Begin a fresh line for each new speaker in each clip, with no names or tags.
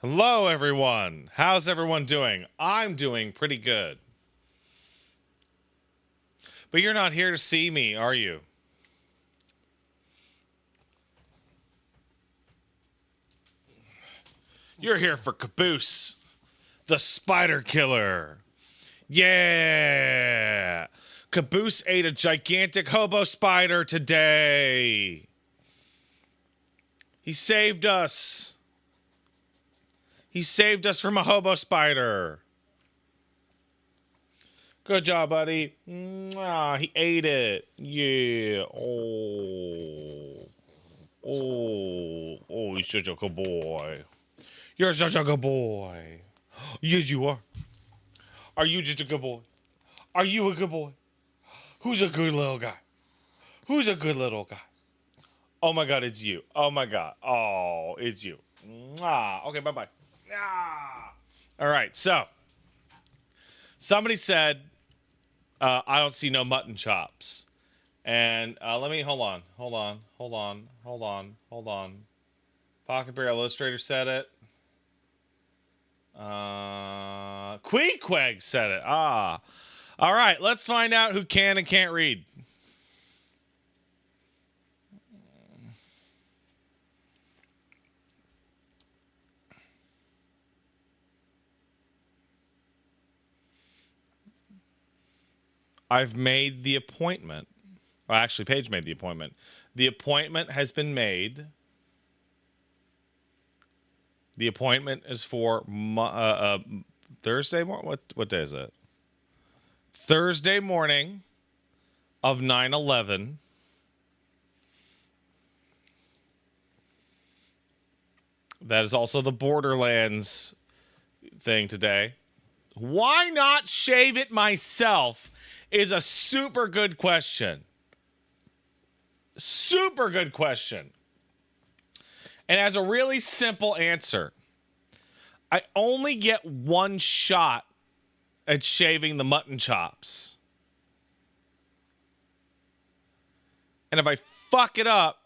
Hello, everyone. How's everyone doing? I'm doing pretty good. But you're not here to see me, are you? You're here for Caboose, the spider killer. Yeah! Caboose ate a gigantic hobo spider today. He saved us. He saved us from a hobo spider. Good job, buddy. Mwah, he ate it. Yeah. Oh, he's such a good boy. You're such a good boy. Yes, you are. Are you just a good boy? Are you a good boy? Who's a good little guy? Who's a good little guy? Oh my God, it's you. Oh my God. Oh, it's you. Mwah. Okay, bye-bye. Ah. All right, so somebody said, I don't see no mutton chops. And let me, hold on. Pocket Bear Illustrator said it. Queequeg said it. Ah. All right, let's find out who can and can't read. I've made the appointment. Well, actually, Paige made the appointment. The appointment has been made. The appointment is for Thursday morning. What day is it? Thursday morning of 9/11. That is also the Borderlands thing today. Why not shave it myself is a super good question. Super good question. And has a really simple answer. I only get one shot at shaving the mutton chops. And if I fuck it up,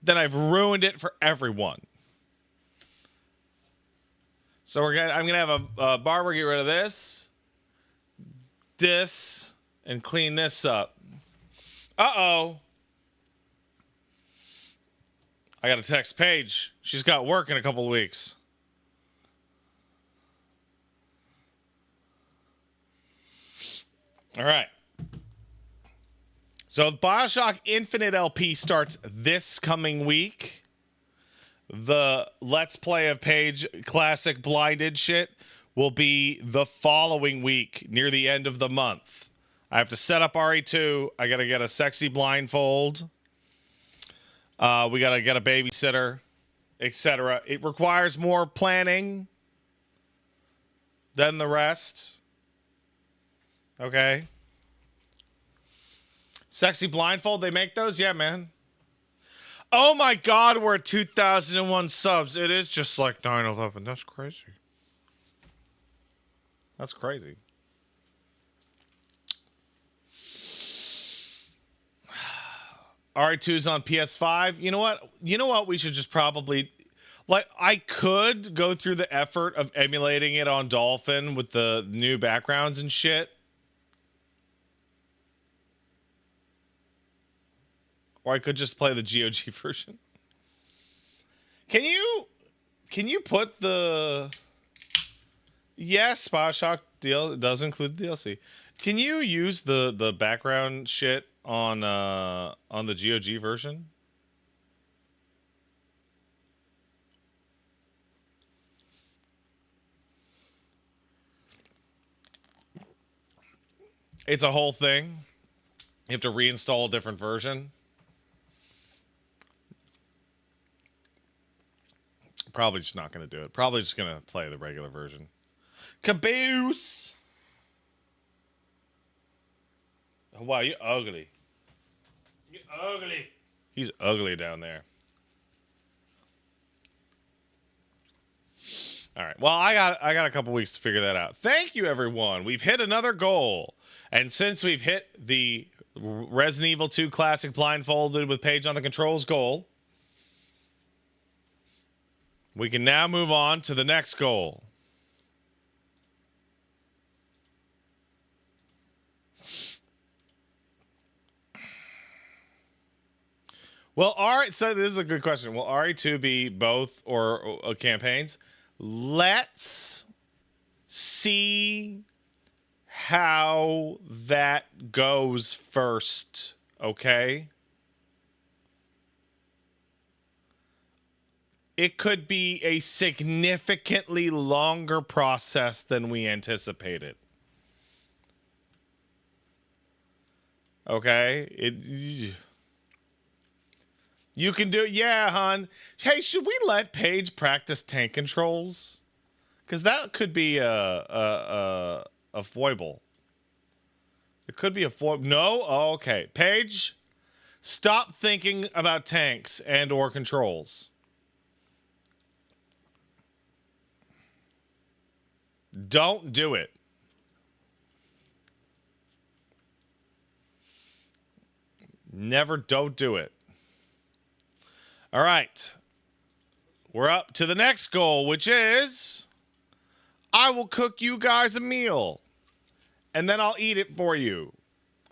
then I've ruined it for everyone. So I'm gonna have a barber get rid of this, and clean this up. Uh-oh. I gotta text Paige. She's got work in a couple of weeks. All right. So the BioShock Infinite LP starts this coming week. The Let's Play of Paige Classic Blinded shit will be the following week, near the end of the month. I have to set up RE2. I got to get a sexy blindfold. We got to get a babysitter, etc. It requires more planning than the rest. Okay. Sexy blindfold, they make those? Yeah, man. Oh my God, we're at 2001 subs. It is just like 9/11. That's crazy. That's crazy. RE2's on PS5. You know what? We should just probably... Like, I could go through the effort of emulating it on Dolphin with the new backgrounds and shit. Or I could just play the GOG version. Can you put the... Yes, BioShock does include the DLC. Can you use the background shit on the GOG version? It's a whole thing. You have to reinstall a different version. Probably just not going to do it. Probably just going to play the regular version. Caboose! Oh, wow, you ugly. You ugly. He's ugly down there. All right. Well, I got a couple weeks to figure that out. Thank you, everyone. We've hit another goal. And since we've hit the Resident Evil 2 Classic Blindfolded with Paige on the controls goal. We can now move on to the next goal. Well, so this is a good question. Will RE2 be both or campaigns? Let's see how that goes first, okay? It could be a significantly longer process than we anticipated. Okay? You can do it. Yeah, hon. Hey, should we let Paige practice tank controls? Because that could be a foible. It could be a foible. No? Oh, okay. Paige, stop thinking about tanks and or controls. Don't do it. Don't do it. All right. We're up to the next goal, which is I will cook you guys a meal. And then I'll eat it for you.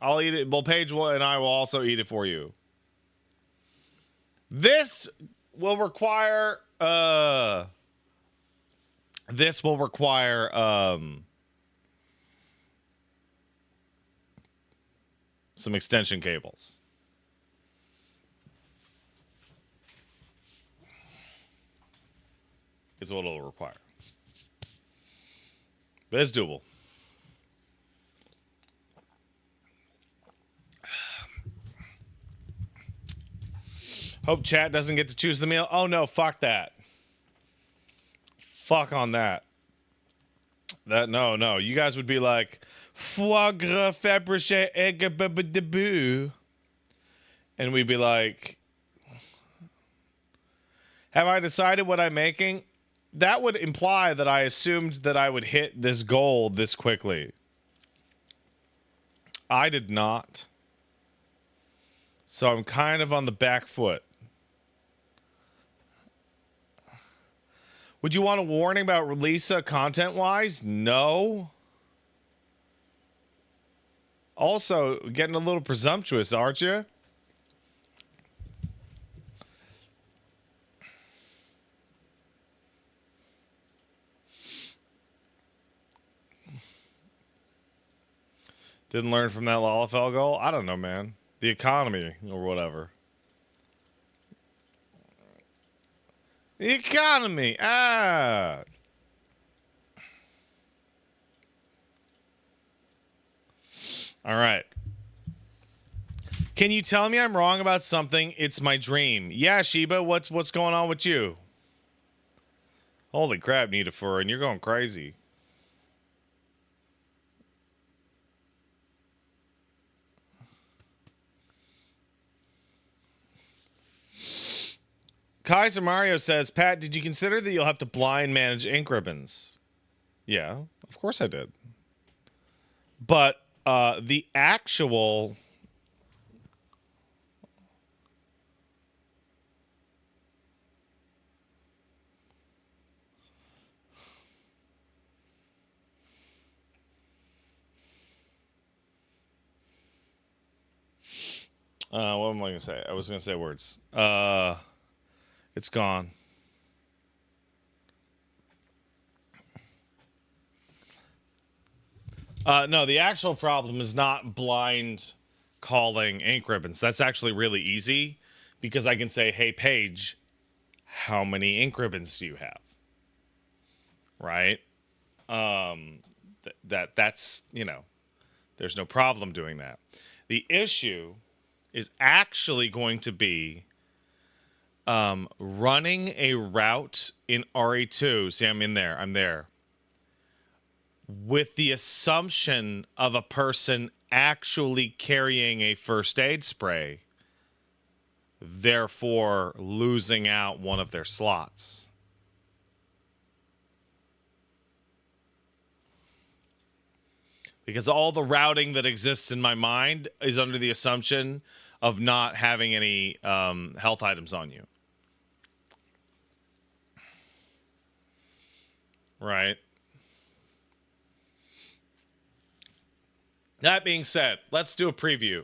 I'll eat it. Well, Paige will, and I will also eat it for you. This will require some extension cables. Is what it'll require. But it's doable. Hope chat doesn't get to choose the meal. Oh no, fuck that. Fuck on that. No. You guys would be like, foie gras Fabergé egg debut. And we'd be like, have I decided what I'm making? That would imply that I assumed that I would hit this goal this quickly. I did not. So I'm kind of on the back foot. Would you want a warning about Lisa content-wise? No. Also, getting a little presumptuous, aren't you? Didn't learn from that Lalafell goal? I don't know, man. The economy or whatever. The economy. Ah. All right. Can you tell me I'm wrong about something? It's my dream. Yeah, Sheba, what's going on with you? Holy crap, Nita, and you're going crazy. Kaiser Mario says, Pat, did you consider that you'll have to blind manage ink ribbons? Yeah, of course I did. But the actual... what am I going to say? I was going to say words. It's gone. No, the actual problem is not blind calling ink ribbons. That's actually really easy because I can say, hey, Paige, how many ink ribbons do you have? Right? That's, there's no problem doing that. The issue is actually going to be running a route in RE2. See, I'm there. With the assumption of a person actually carrying a first aid spray, therefore losing out one of their slots. Because all the routing that exists in my mind is under the assumption of not having any health items on you. Right. That being said, let's do a preview.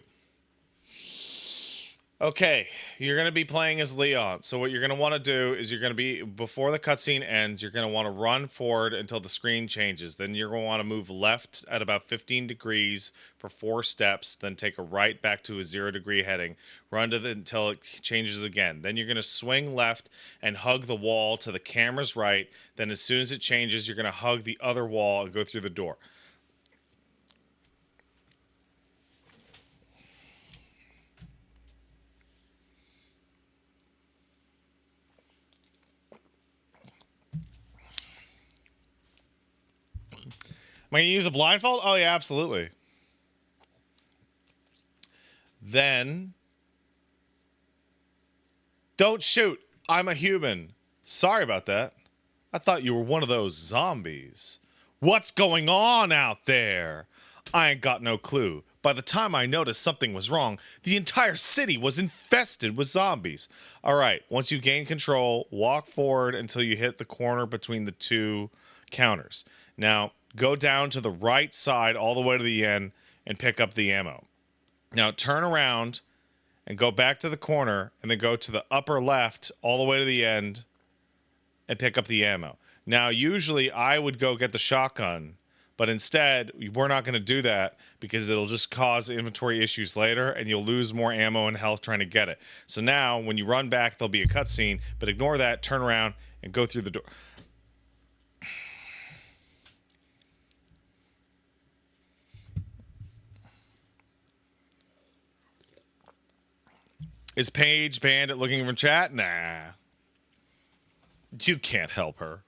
Okay, you're going to be playing as Leon. So what you're going to want to do is you're going to be, before the cutscene ends, you're going to want to run forward until the screen changes. Then you're going to want to move left at about 15 degrees for 4 steps. Then take a right back to a 0-degree heading. Run until it changes again. Then you're going to swing left and hug the wall to the camera's right. Then as soon as it changes, you're going to hug the other wall and go through the door. Am I going to use a blindfold? Oh, yeah, absolutely. Then, don't shoot. I'm a human. Sorry about that. I thought you were one of those zombies. What's going on out there? I ain't got no clue. By the time I noticed something was wrong, the entire city was infested with zombies. All right, once you gain control, walk forward until you hit the corner between the 2 counters. Now, go down to the right side all the way to the end and pick up the ammo. Now, turn around and go back to the corner and then go to the upper left all the way to the end and pick up the ammo. Now, usually I would go get the shotgun, but instead, we're not going to do that because it'll just cause inventory issues later and you'll lose more ammo and health trying to get it. So now, when you run back, there'll be a cutscene, but ignore that, turn around, and go through the door. Is Paige banned at looking from chat? Nah. You can't help her.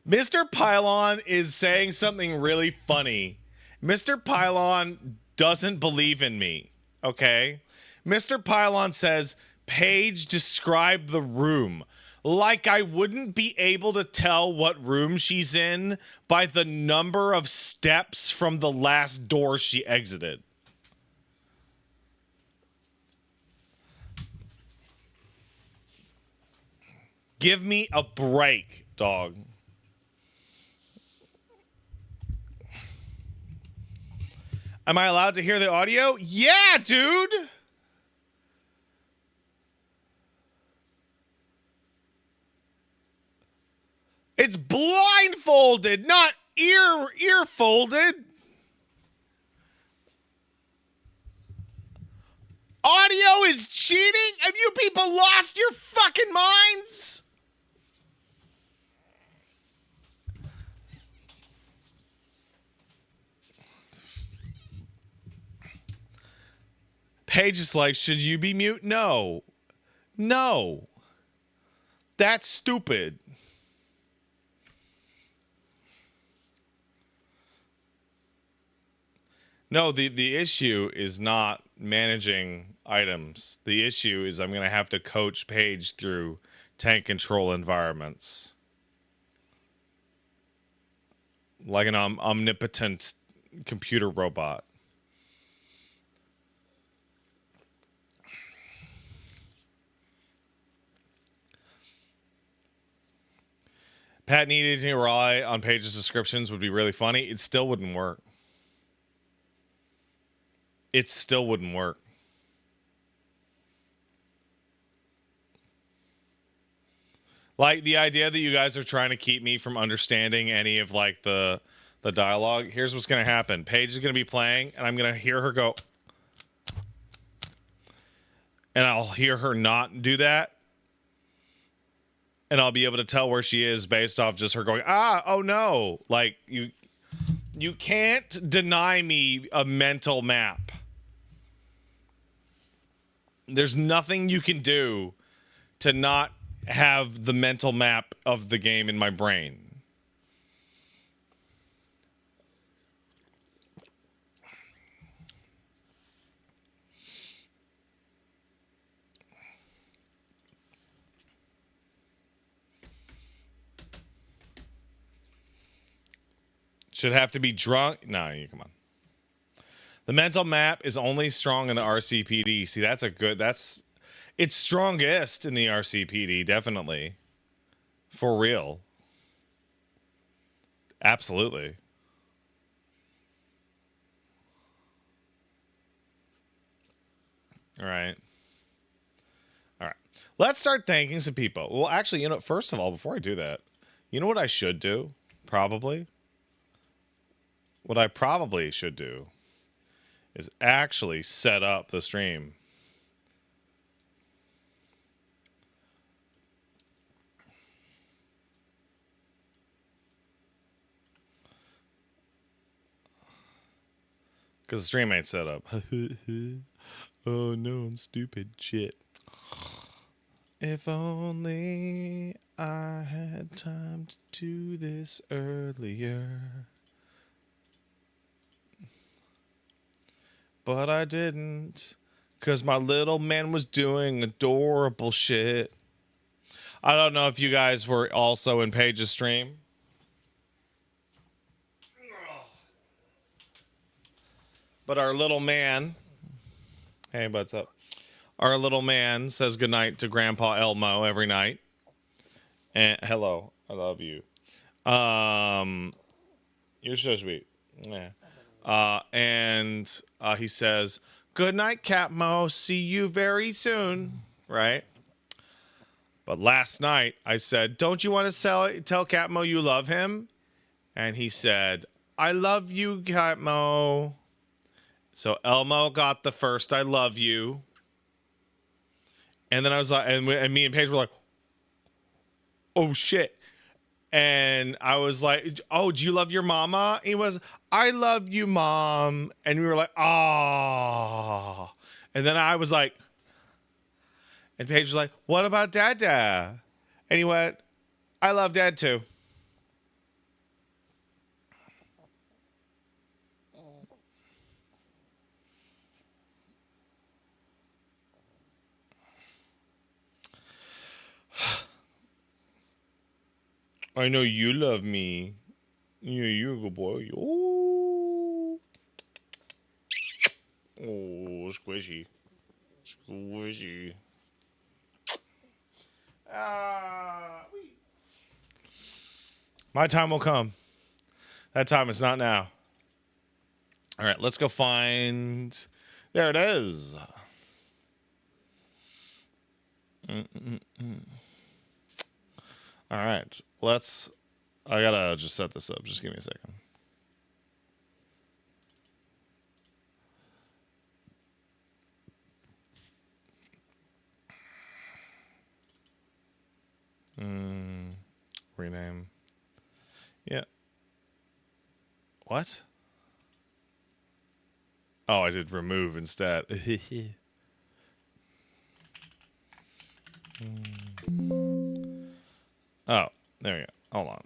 Mr. Pylon is saying something really funny. Mr. Pylon doesn't believe in me, okay? Mr. Pylon says, Paige described the room. Like I wouldn't be able to tell what room she's in by the number of steps from the last door she exited. Give me a break, dog. Am I allowed to hear the audio? Yeah, dude! It's blindfolded, not ear-folded. Audio is cheating? Have you people lost your fucking minds? Paige is like, should you be mute? No. No. That's stupid. No, the issue is not managing items. The issue is I'm going to have to coach Paige through tank control environments. Like an omnipotent computer robot. Pat needed to rely on Paige's descriptions would be really funny. It still wouldn't work. It still wouldn't work. Like the idea that you guys are trying to keep me from understanding any of like the dialogue. Here's what's going to happen. Paige is going to be playing and I'm going to hear her go. And I'll hear her not do that. And I'll be able to tell where she is based off just her going, oh no. Like you can't deny me a mental map. There's nothing you can do to not have the mental map of the game in my brain. Should have to be drunk. No, you come on. The mental map is only strong in the RCPD. See, it's strongest in the RCPD, definitely. For real. Absolutely. All right. All right. Let's start thanking some people. Well, actually, first of all, before I do that, you know what I should do? Probably. What I probably should do is actually set up the stream. Because the stream ain't set up. Oh no, I'm stupid. Shit. If only I had time to do this earlier. But I didn't. Because my little man was doing adorable shit. I don't know if you guys were also in Paige's stream. But our little man... Hey, what's up? Our little man says goodnight to Grandpa Elmo every night. And hello, I love you. You're so sweet. Yeah. And he says, "Good night, Capmo. See you very soon." Right? But last night I said, "Don't you want to tell Capmo you love him?" And he said, "I love you, Capmo." So Elmo got the first "I love you." And then I was like, and me and Paige were like, "Oh shit." And I was like, "Oh, do you love your mama?" He was, "I love you, Mom." And we were like, "Ah." And then I was like, and Paige was like, "What about Dada?" And he went, "I love Dad too." I know you love me. Yeah, you're a good boy. Oh, squishy. Squishy. My time will come. That time is not now. All right, let's go find... There it is. All right, let's... I gotta just set this up. Just give me a second. Rename. Yeah. What? Oh, I did remove instead. Oh, there we go. Hold on.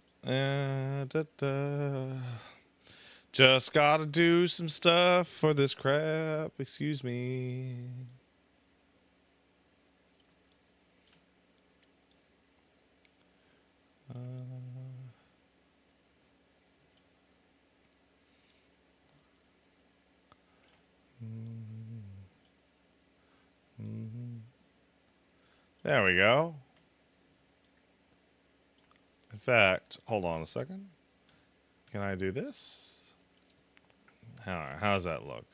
Just gotta do some stuff for this crap. Excuse me. There we go. In fact, hold on a second. Can I do this? How does that look?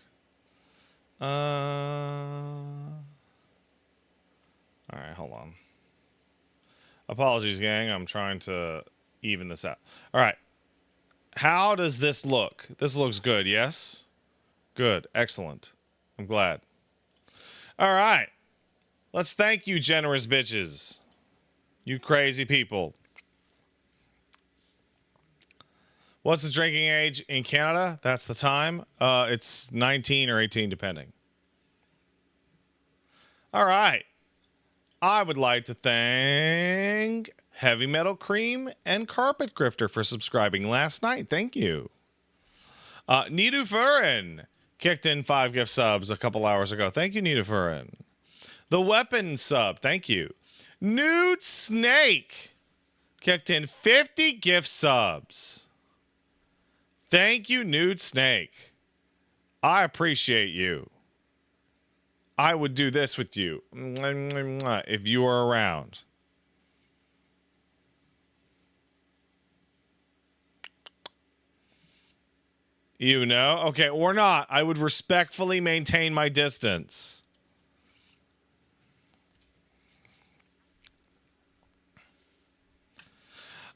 All right, hold on. Apologies, gang. I'm trying to even this out. All right. How does this look? This looks good, yes? Good. Excellent. I'm glad. All right. Let's thank you, generous bitches. You crazy people. What's the drinking age in Canada? That's the time. It's 19 or 18, depending. All right. I would like to thank Heavy Metal Cream and Carpet Grifter for subscribing last night. Thank you. Nidu Furin kicked in 5 gift subs a couple hours ago. Thank you, Nidu Furin. The Weapon sub. Thank you. Nude Snake kicked in 50 gift subs. Thank you, Nude Snake. I appreciate you. I would do this with you if you were around. You know? Okay, or not. I would respectfully maintain my distance.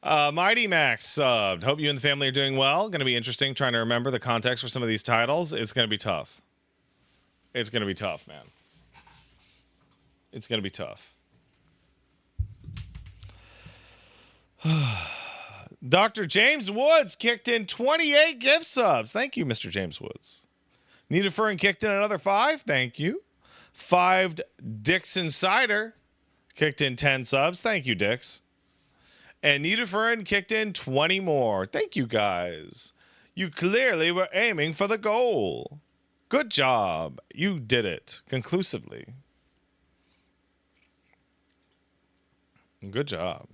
Mighty Max subbed. Hope you and the family are doing well. Going to be interesting trying to remember the context for some of these titles. It's going to be tough. It's going to be tough, man. It's going to be tough. Dr. James Woods kicked in 28 gift subs. Thank you, Mr. James Woods. Nita Fern kicked in another 5. Thank you. 5 Dixon Cider kicked in 10 subs. Thank you, Dix. And Nita Fern kicked in 20 more. Thank you, guys. You clearly were aiming for the goal. Good job. You did it conclusively. Good job.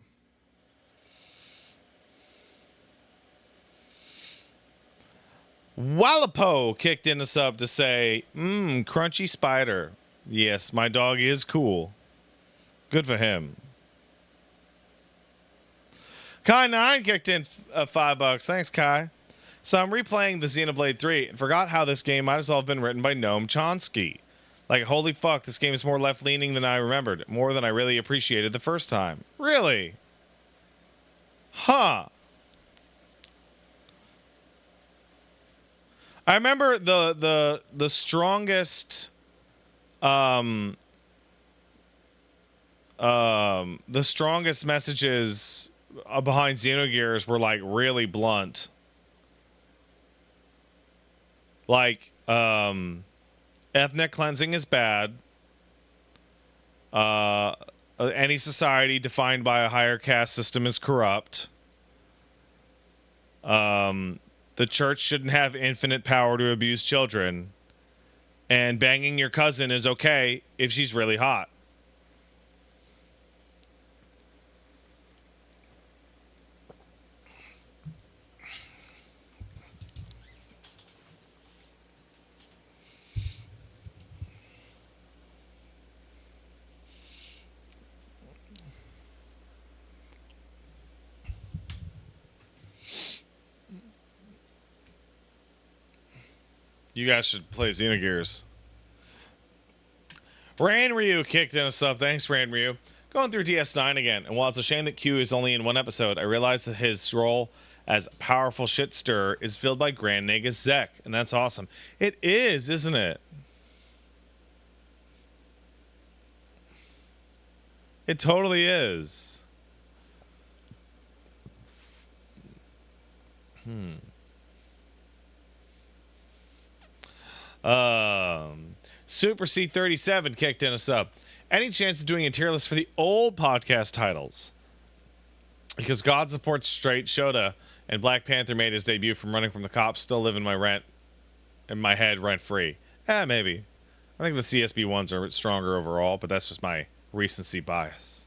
Wallapo kicked in a sub to say, crunchy spider. Yes, my dog is cool. Good for him. Kai9 kicked in $5. Thanks, Kai. So I'm replaying the Xenoblade 3 and forgot how this game might as well have been written by Noam Chomsky. Like, holy fuck, this game is more left-leaning than I remembered. More than I really appreciated the first time. Really? Huh. I remember the strongest the strongest messages behind Xenogears were like really blunt. Like ethnic cleansing is bad. Any society defined by a higher caste system is corrupt. The church shouldn't have infinite power to abuse children. And banging your cousin is okay if she's really hot. You guys should play Xenogears. Ran Ryu kicked in a sub. Thanks, Ran Ryu. Going through DS9 again, and while it's a shame that Q is only in one episode, I realize that his role as powerful shit stirrer is filled by Grand Nagus Zek, and that's awesome. It is, isn't it? It totally is. Super C37 kicked in a sub. Any chance of doing a tier list for the old podcast titles? Because God Supports Straight Shota and Black Panther made his debut from Running from the Cops, still live in my head rent free. Maybe. I think the CSB ones are stronger overall, but that's just my recency bias.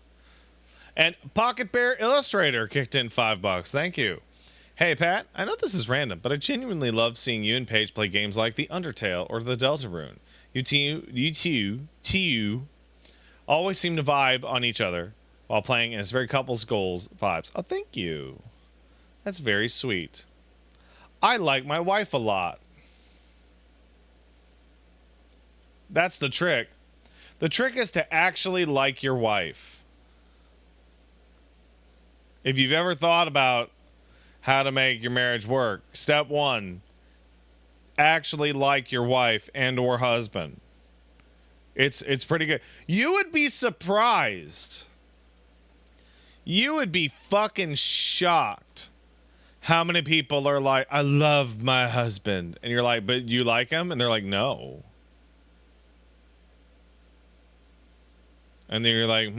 And Pocket Bear Illustrator kicked in $5. Thank you. Hey, Pat, I know this is random, but I genuinely love seeing you and Paige play games like The Undertale or The Deltarune. You two always seem to vibe on each other while playing, and it's very couples goals vibes. Oh, thank you. That's very sweet. I like my wife a lot. That's the trick. The trick is to actually like your wife. If you've ever thought about how to make your marriage work, step 1, actually like your wife and or husband. It's pretty good. You would be surprised. You would be fucking shocked how many people are like, I love my husband. And you're like, but you like him? And they're like, no. And then you're like,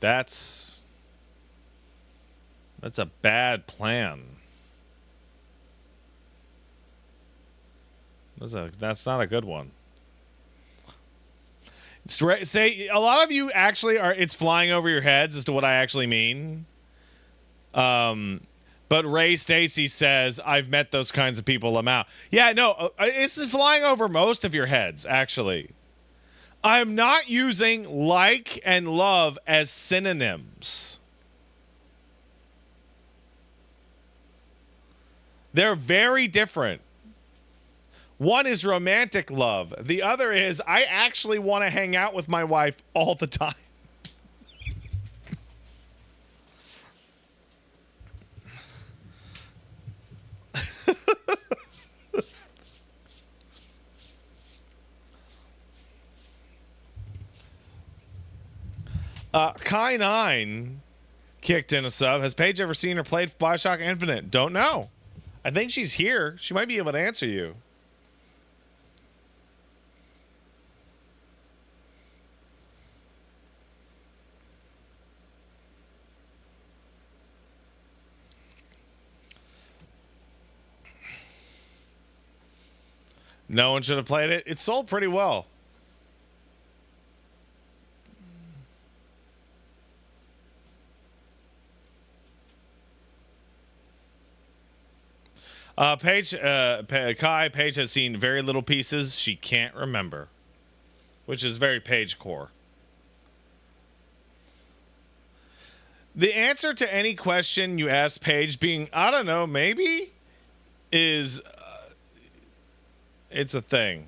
That's a bad plan. That's not a good one. Say a lot of you actually are. It's flying over your heads as to what I actually mean. But Ray Stacy says I've met those kinds of people. I'm out. Yeah, no, it's flying over most of your heads actually. I'm not using like and love as synonyms. They're very different. One is romantic love. The other is I actually want to hang out with my wife all the time. Kai9 kicked in a sub. Has Paige ever seen or played Bioshock Infinite? Don't know. I think she's here. She might be able to answer you. No one should have played it. It sold pretty well. Paige has seen very little pieces she can't remember, which is very Paige core. The answer to any question you ask Paige being, I don't know, maybe, is it's a thing.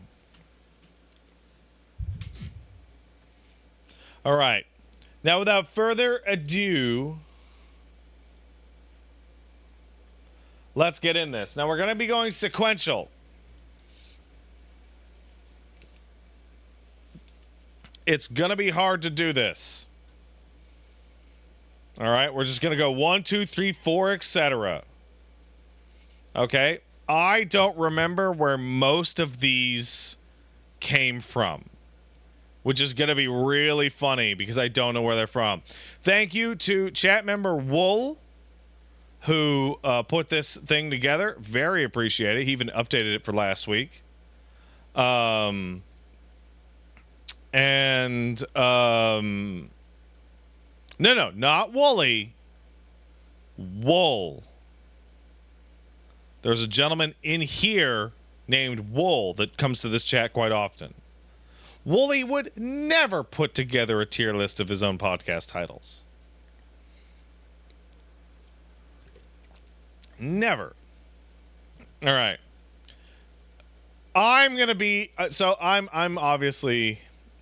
All right. Now, without further ado, let's get in this. Now, we're going to be going sequential. It's going to be hard to do this. All right, we're just going to go 1, 2, 3, 4, etc. Okay? I don't remember where most of these came from, which is going to be really funny because I don't know where they're from. Thank you to chat member Wool, who put this thing together. Very appreciated. He even updated it for last week. No, not Wooly. Wool. There's a gentleman in here named Wool that comes to this chat quite often. Wooly would never put together a tier list of his own podcast titles. Never. All right. I'm gonna be I'm obviously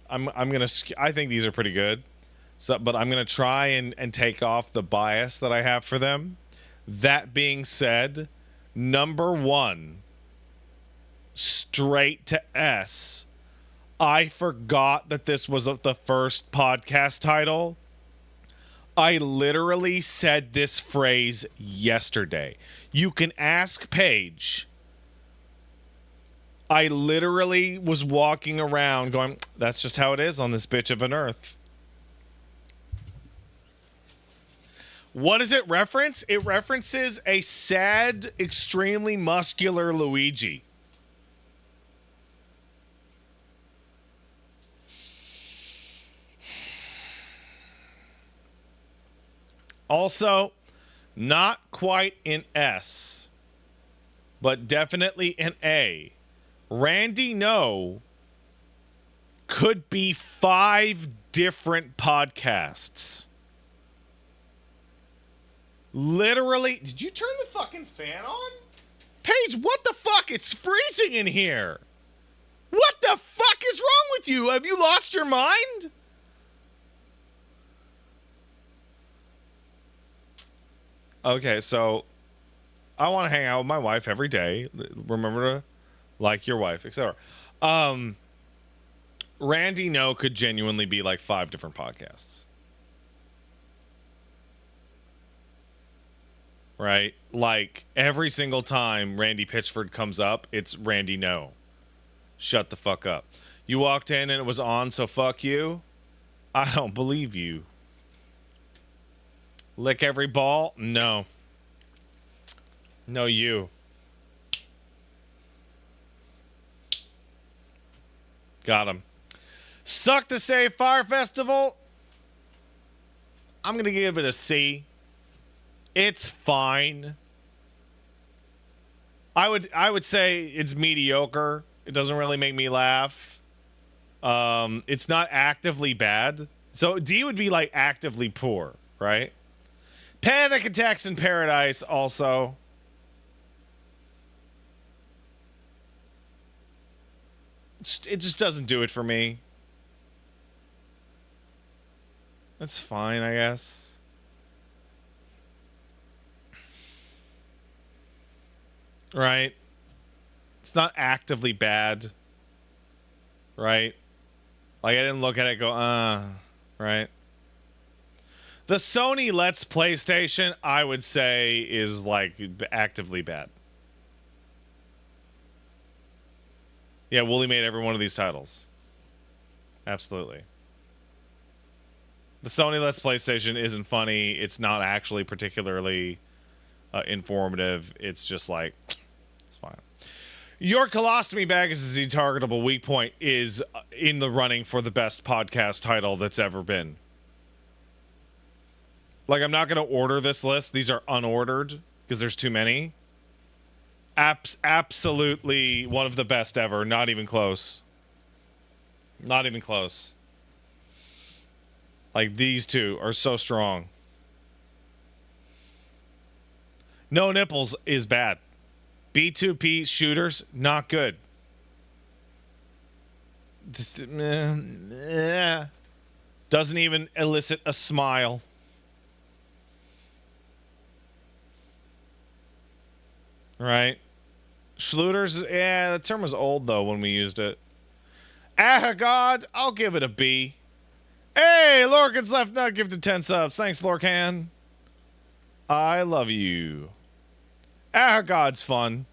I'm gonna I think these are pretty good. So, but I'm gonna try and take off the bias that I have for them. That being said, number 1, straight to S. I forgot that this was the first podcast title. I literally said this phrase yesterday. You can ask Paige. I literally was walking around going, that's just how it is on this bitch of an earth. What does it reference? It references a sad, extremely muscular Luigi. Also, not quite an S, but definitely an A. Randy No could be 5 different podcasts. Literally, did you turn the fucking fan on? Paige, what the fuck? It's freezing in here. What the fuck is wrong with you? Have you lost your mind? Okay, so I want to hang out with my wife every day. Remember to like your wife, etc. Randy No could genuinely be like 5 different podcasts. Right? Like every single time Randy Pitchford comes up, it's Randy No. Shut the fuck up. You walked in and it was on, so fuck you. I don't believe you. Lick every ball? No. No, you. Got him. Suck to say Fire Festival. I'm gonna give it a C. It's fine. I would say it's mediocre. It doesn't really make me laugh. It's not actively bad. So D would be like actively poor, right? Panic Attacks in Paradise also. It just doesn't do it for me. That's fine, I guess. Right? It's not actively bad. Right? Like, I didn't look at it and go, right? The Sony Let's PlayStation, I would say, is, like, actively bad. Yeah, Wooly made every one of these titles. Absolutely. The Sony Let's PlayStation isn't funny. It's not actually particularly informative. It's just like, it's fine. Your colostomy bag is a targetable weak point is in the running for the best podcast title that's ever been. Like, I'm not going to order this list. These are unordered because there's too many. Absolutely one of the best ever. Not even close. Not even close. Like, these two are so strong. No Nipples is bad. B2P shooters, not good. Just, doesn't even elicit a smile. Right? Schluters, yeah, the term was old, though, when we used it. Ah, God, I'll give it a B. Hey, Lorcan's left nut gifted 10 subs. Thanks, Lorcan. I love you. Ah, God's fun.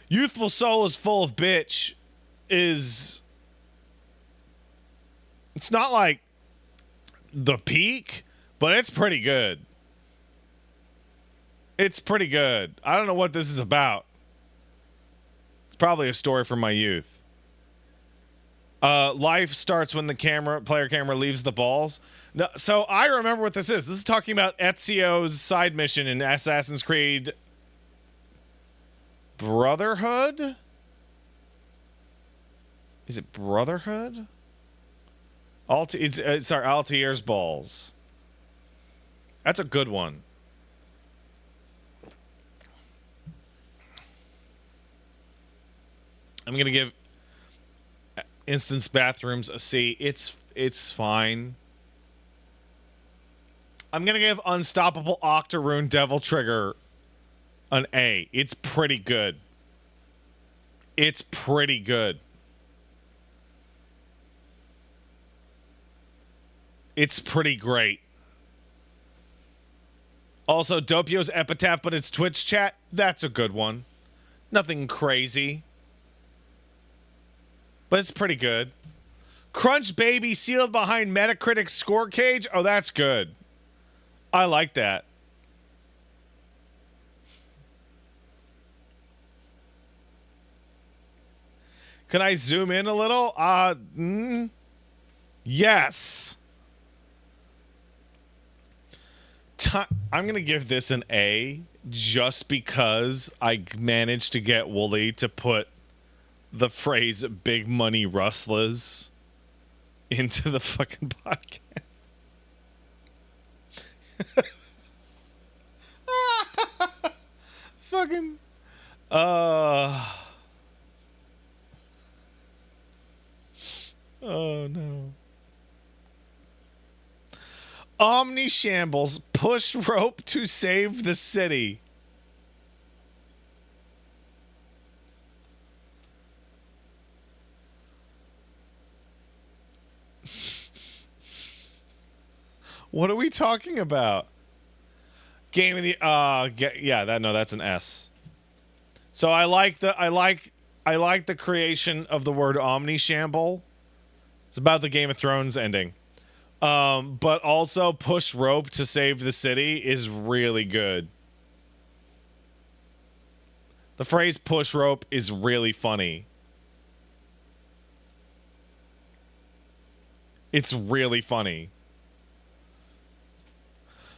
Youthful Soul is full of bitch is... It's not like the peak, but it's pretty good. It's pretty good. I don't know what this is about. It's probably a story from my youth. Life starts when the player camera leaves the balls. No, so I remember what this is. This is talking about Ezio's side mission in Assassin's Creed Brotherhood? Is it Brotherhood? Sorry, Altair's balls. That's a good one. I'm gonna give Instance Bathrooms a C. It's fine. I'm gonna give Unstoppable Octoroon Devil Trigger an A. It's pretty good. It's pretty good. It's pretty great. Also, Doppio's Epitaph, but it's Twitch chat. That's a good one. Nothing crazy. But it's pretty good. Crunch Baby sealed behind Metacritic score cage. Oh, that's good. I like that. Can I zoom in a little? Yes. I'm going to give this an A just because I managed to get Wooly to put the phrase big money rustlers into the fucking podcast. Fucking oh no. Omni Shambles push rope to save the city. What are we talking about? Game of the yeah, that's an S. So I like the creation of the word omnishamble. It's about the Game of Thrones ending. But also push rope to save the city is really good. The phrase push rope is really funny. It's really funny.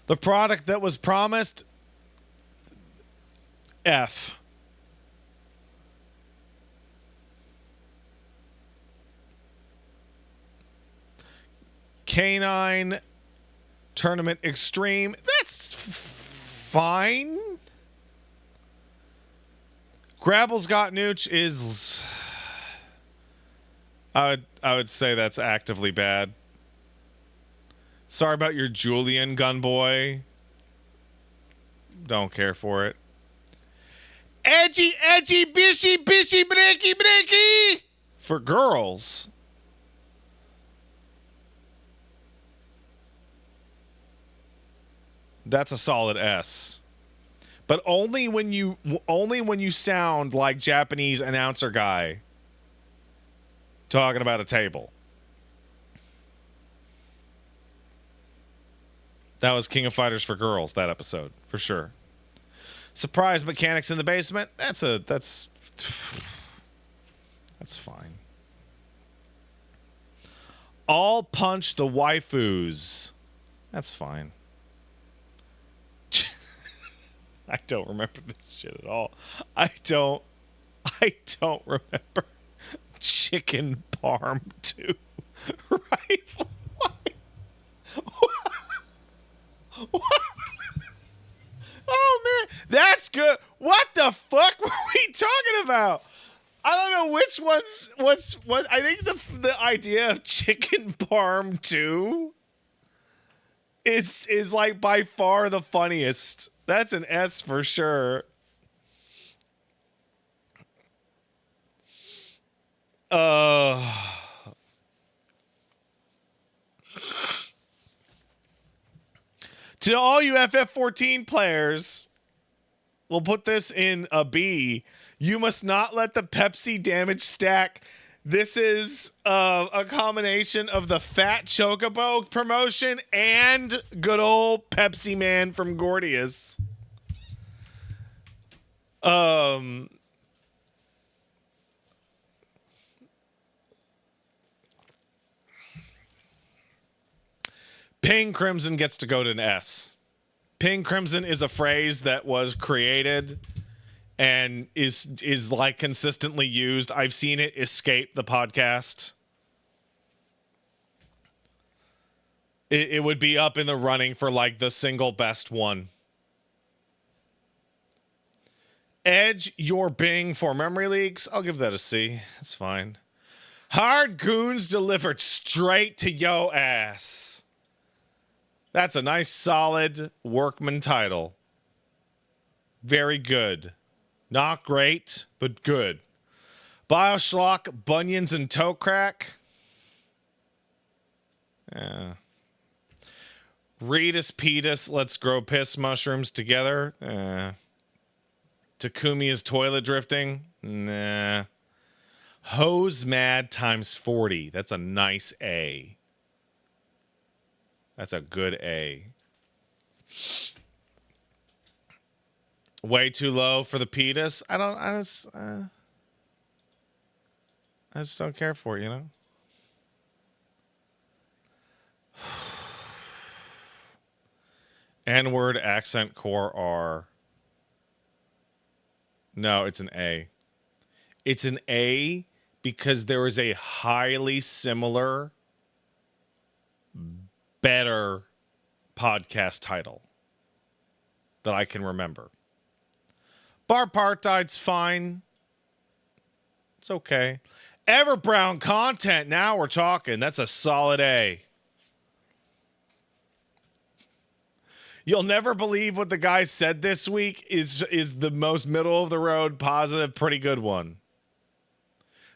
The product that was promised, F. Canine Tournament Extreme. That's fine. Grabble's Got Nooch is... I would say that's actively bad. Sorry about your Julian, gun boy. Don't care for it. Edgy, edgy, bishy, bishy, breaky, breaky. For girls. That's a solid S. But only when you sound like Japanese announcer guy talking about a table. That was King of Fighters for Girls, that episode, for sure. Surprise mechanics in the basement. That's fine. All punch the waifus. That's fine. I don't remember this shit at all. I don't remember chicken parm 2 rifle. Oh man, that's good. What the fuck were we talking about? I don't know which one's what. I think the idea of chicken parm 2 is like by far the funniest. That's an S for sure. To all you FF14 players, we'll put this in a B. You must not let the Pepsi damage stack. This is a combination of the Fat Chocobo promotion and good old Pepsi Man from Gordius. Ping Crimson gets to go to an S. Ping Crimson is a phrase that was created and is like consistently used. I've seen it escape the podcast. It would be up in the running for like the single best one. Edge your Bing for memory leaks. I'll give that a C. That's fine. Hard goons delivered straight to yo ass. That's a nice solid workman title. Very good. Not great, but good. Bioschlock, Bunions, and Toe Crack. Reedus Petus, Let's Grow Piss Mushrooms Together. Takumi is Toilet Drifting. Nah. Hose Mad times 40. That's a nice A. That's a good A. Way too low for the Petus. I just don't care for it, you know? N-word accent core R. No, it's an A. It's an A because there is a highly similar, better podcast title that I can remember. Barpartide's fine. It's okay. Everbrown content. Now we're talking. That's a solid A. You'll never believe what the guy said this week is the most middle of the road, positive, pretty good one.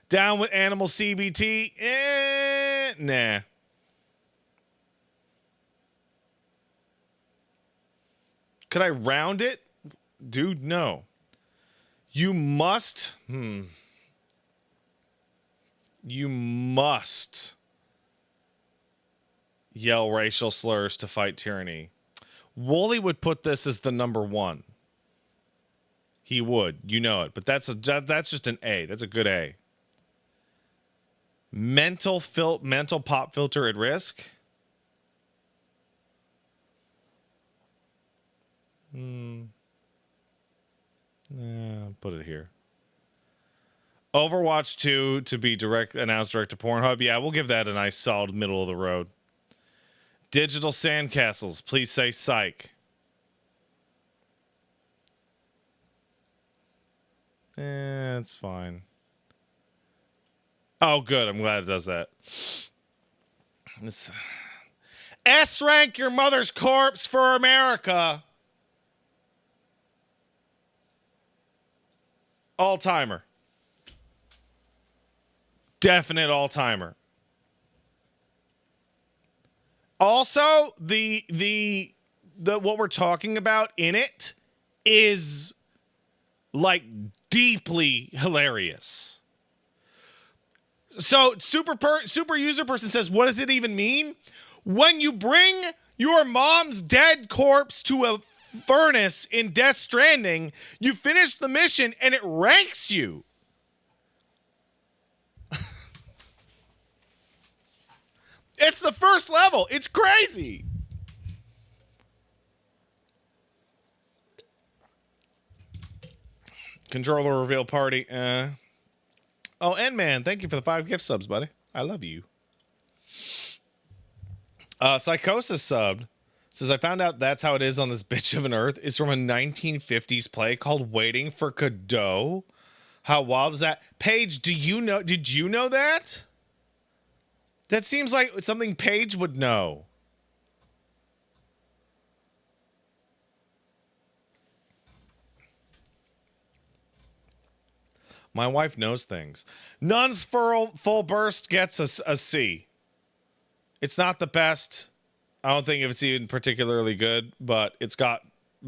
Down with Animal CBT? Nah. Could I round it? Dude, no. You must. You must yell racial slurs to fight tyranny. Wooly would put this as the number 1. He would. You know it. But that's just an A. That's a good A. Mental pop filter at risk. Put it here. Overwatch 2 to be announced direct to Pornhub. Yeah, we'll give that a nice solid middle of the road. Digital sandcastles. Please say psych. It's fine. Oh, good. I'm glad it does that. S-rank your mother's corpse for America. All-timer. Definite all-timer. Also, the what we're talking about in it is like deeply hilarious. So super user person says, what does it even mean? When you bring your mom's dead corpse to a furnace in Death Stranding, you finish the mission and it ranks you. It's the first level. It's crazy. Controller reveal party. Oh, N-Man, thank you for the 5 gift subs, buddy. I love you. Psychosis subbed. Says, I found out that's how it is on this bitch of an earth. It's from a 1950s play called Waiting for Godot. How wild is that? Paige, did you know that? That seems like something Paige would know. My wife knows things. Nun's full burst gets a C. It's not the best. I don't think it's even particularly good, but it's got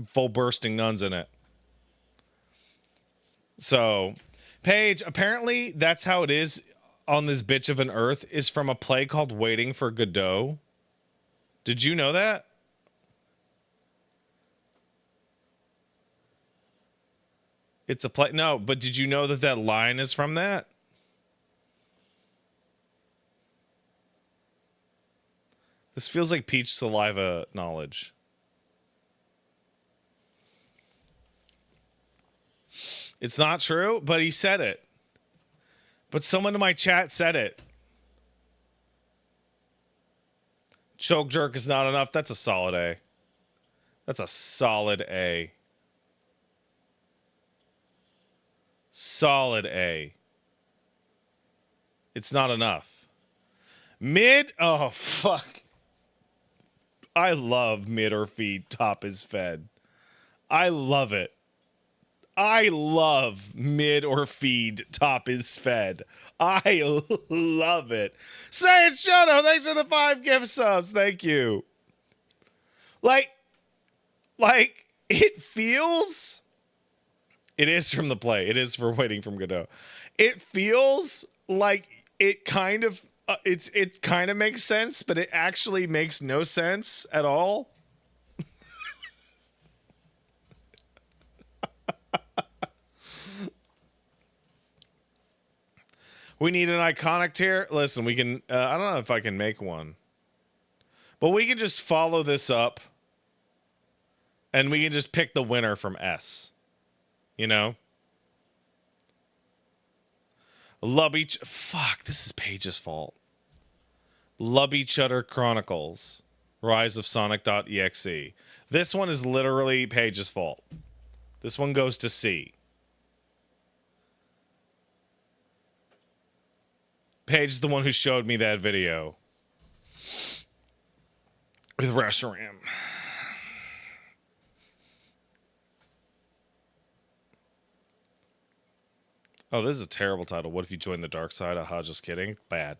full bursting nuns in it. So, Paige, apparently that's how it is on this bitch of an earth, is from a play called Waiting for Godot. Did you know that? It's a play. No, but did you know that that line is from that? This feels like peach saliva knowledge. It's not true, but he said it. But someone in my chat said it. Choke jerk is not enough. That's a solid A. That's a solid A. Solid A. It's not enough. Mid? Oh, fuck. I love mid or feed top is fed. I love it. I love mid or feed top is fed. I love it. Say it, Shoto. Thanks for the 5 gift subs. Thank you. Like it feels. It is from the play. It is for Waiting from Godot. It feels like it kind of. It kind of makes sense, but it actually makes no sense at all. We need an iconic tier. Listen, we can. I don't know if I can make one, but we can just follow this up, and we can just pick the winner from S. You know. Lubby. Fuck. This is Paige's fault. Lubby Chutter Chronicles. Rise of Sonic.exe. This one is literally Paige's fault. This one goes to C. Paige is the one who showed me that video. With Reshiram. Oh, this is a terrible title. What if you join the dark side? Aha, just kidding. Bad.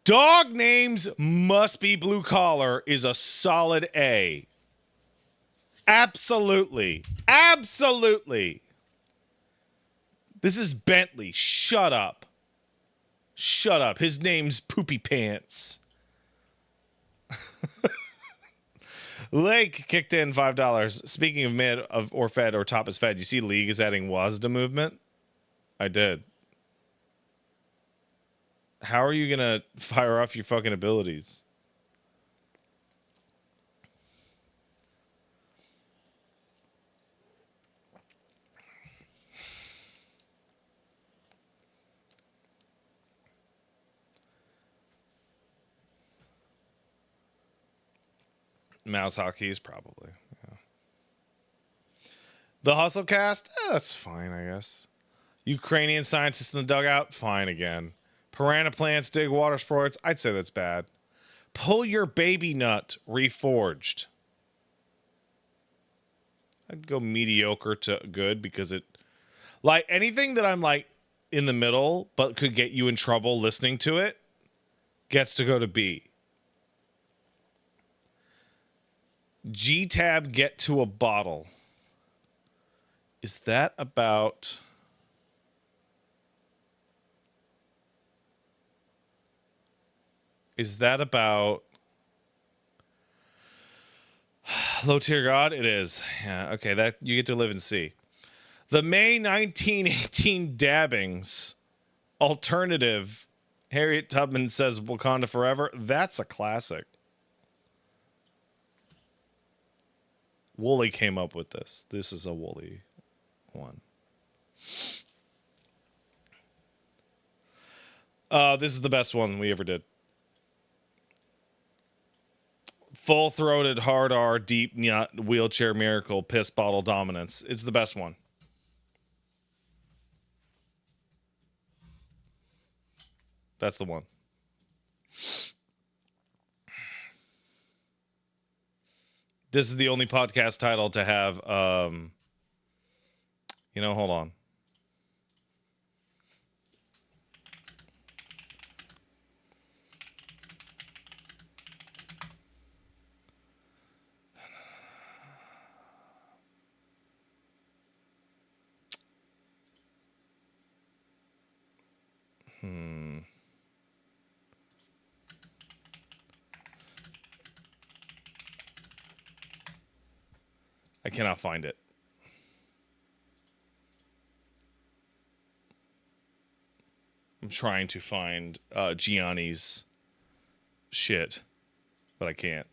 Dog names must be blue collar is a solid A. Absolutely. Absolutely. This is Bentley. Shut up. Shut up. His name's Poopy Pants. Lake kicked in $5. Speaking of mid or fed or top is fed, you see League is adding WASDA movement? I did. How are you gonna fire off your fucking abilities? Mouse hotkeys, probably. Yeah. The Hustle Cast? That's fine, I guess. Ukrainian scientists in the dugout? Fine again. Piranha plants dig water sports? I'd say that's bad. Pull your baby nut reforged. I'd go mediocre to good because it... Like, anything that I'm, like, in the middle but could get you in trouble listening to it gets to go to B. G-tab get to a bottle. Is that about... Is that about... Low tier god? It is. Yeah, okay, that you get to live and see. The May 1918 dabbings alternative. Harriet Tubman says Wakanda forever. That's a classic. Wooly came up with this. This is a Wooly one. This is the best one we ever did. Full-throated, hard R, deep nut, wheelchair miracle, piss bottle dominance. It's the best one. That's the one. This is the only podcast title to have, hold on. I cannot find it. I'm trying to find Gianni's shit, but I can't.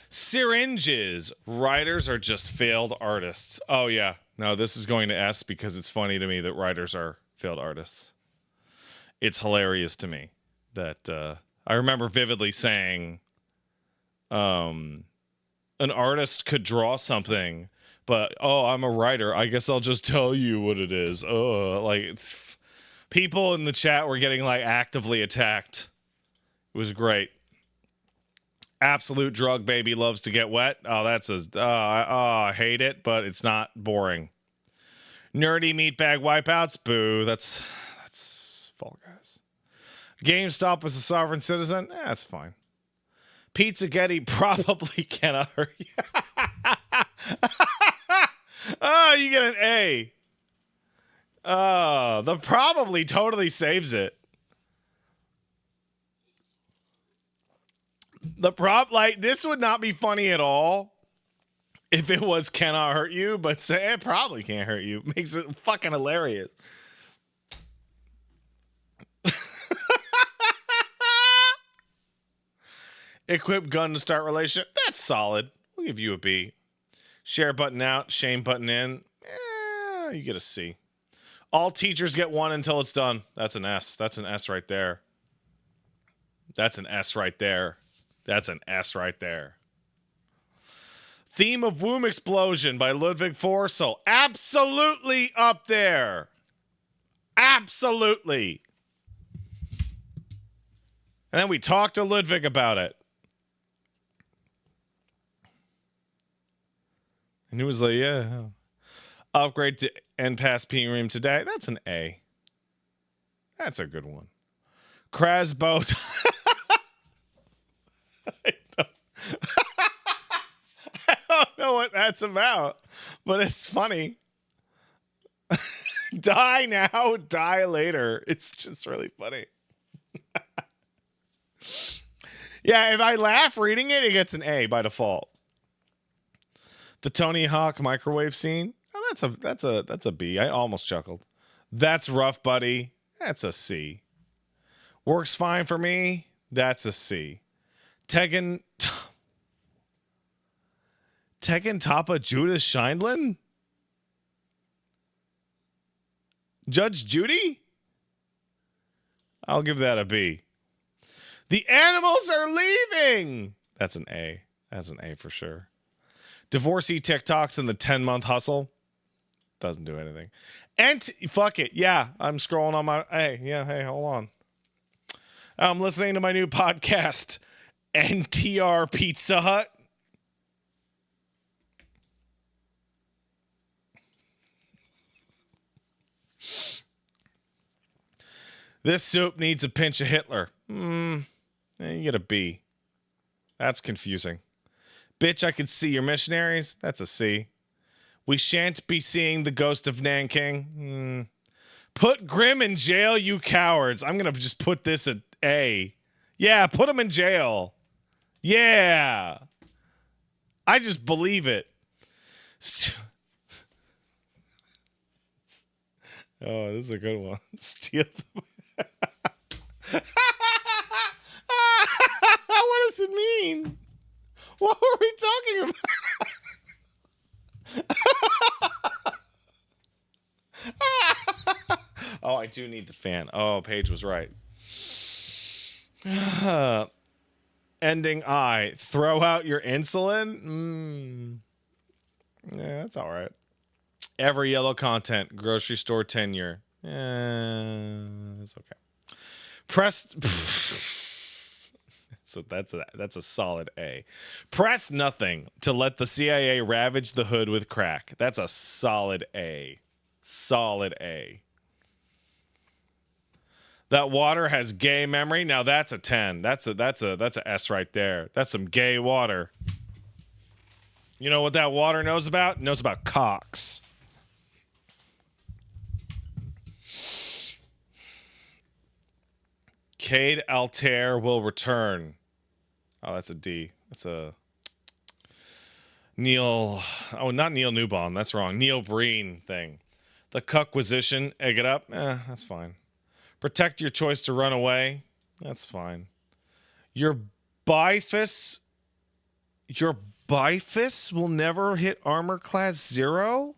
Syringes. Writers are just failed artists. Oh, yeah. No, this is going to S because it's funny to me that writers are failed artists. It's hilarious to me that I remember vividly saying an artist could draw something, but, I'm a writer. I guess I'll just tell you what it is. People in the chat were getting, like, actively attacked. It was great. Absolute drug baby loves to get wet. Oh, that's I hate it, but it's not boring. Nerdy meatbag wipeouts. Boo. That's Fall Guys. GameStop was a sovereign citizen. That's fine. Pizzaghetti probably cannot hurt you. Oh, you get an A. Oh, the probably totally saves it. This would not be funny at all if it was cannot hurt you, but say it probably can't hurt you. Makes it fucking hilarious. Equip gun to start relationship. That's solid. We'll give you a B. Share button out, shame button in. You get a C. All teachers get 1 until it's done. That's an S. That's an S right there. That's an S right there. That's an S right there. Theme of Womb Explosion by Ludwig Forsell. Absolutely up there. Absolutely. And then we talked to Ludwig about it. And he was like, yeah. Upgrade to end past P room today. That's an A. That's a good one. Krasboat. I don't know what that's about, but it's funny. Die now, die later. It's just really funny. Yeah, if I laugh reading it, it gets an A by default. The Tony Hawk microwave scene. Oh, that's a B. I almost chuckled. That's rough, buddy. That's a C. Works fine for me. That's a C. Tegan Tapa Judas Scheindlin? Judge Judy? I'll give that a B. The animals are leaving. That's an A. That's an A for sure. Divorcee TikToks and the 10-month hustle. Doesn't do anything. And fuck it. Yeah, I'm scrolling on my... Hey, hold on. I'm listening to my new podcast, NTR Pizza Hut. This soup needs a pinch of Hitler. You get a B. That's confusing. Bitch, I could see your missionaries. That's a C. We shan't be seeing the ghost of Nanking. Put Grimm in jail, you cowards. I'm going to just put this at A. Yeah, put him in jail. Yeah. I just believe it. Oh, this is a good one. Steal the... What does it mean? What were we talking about? Oh, I do need the fan. Oh, Paige was right. Ending I. Throw out your insulin? Yeah, that's all right. Every yellow content. Grocery store tenure. It's okay. Press... So that's a solid A. Press nothing to let the CIA ravage the hood with crack. That's a solid A. Solid A. That water has gay memory. Now that's a 10. That's a S right there. That's some gay water. You know what that water knows about? It knows about cocks. Cade Altair will return. Oh, that's a D. That's a Neil. Oh, not Neil Newbon. That's wrong. Neil Breen thing. The cuckwisition. Egg it up. That's fine. Protect your choice to run away. That's fine. Your bifus will never hit armor class 0?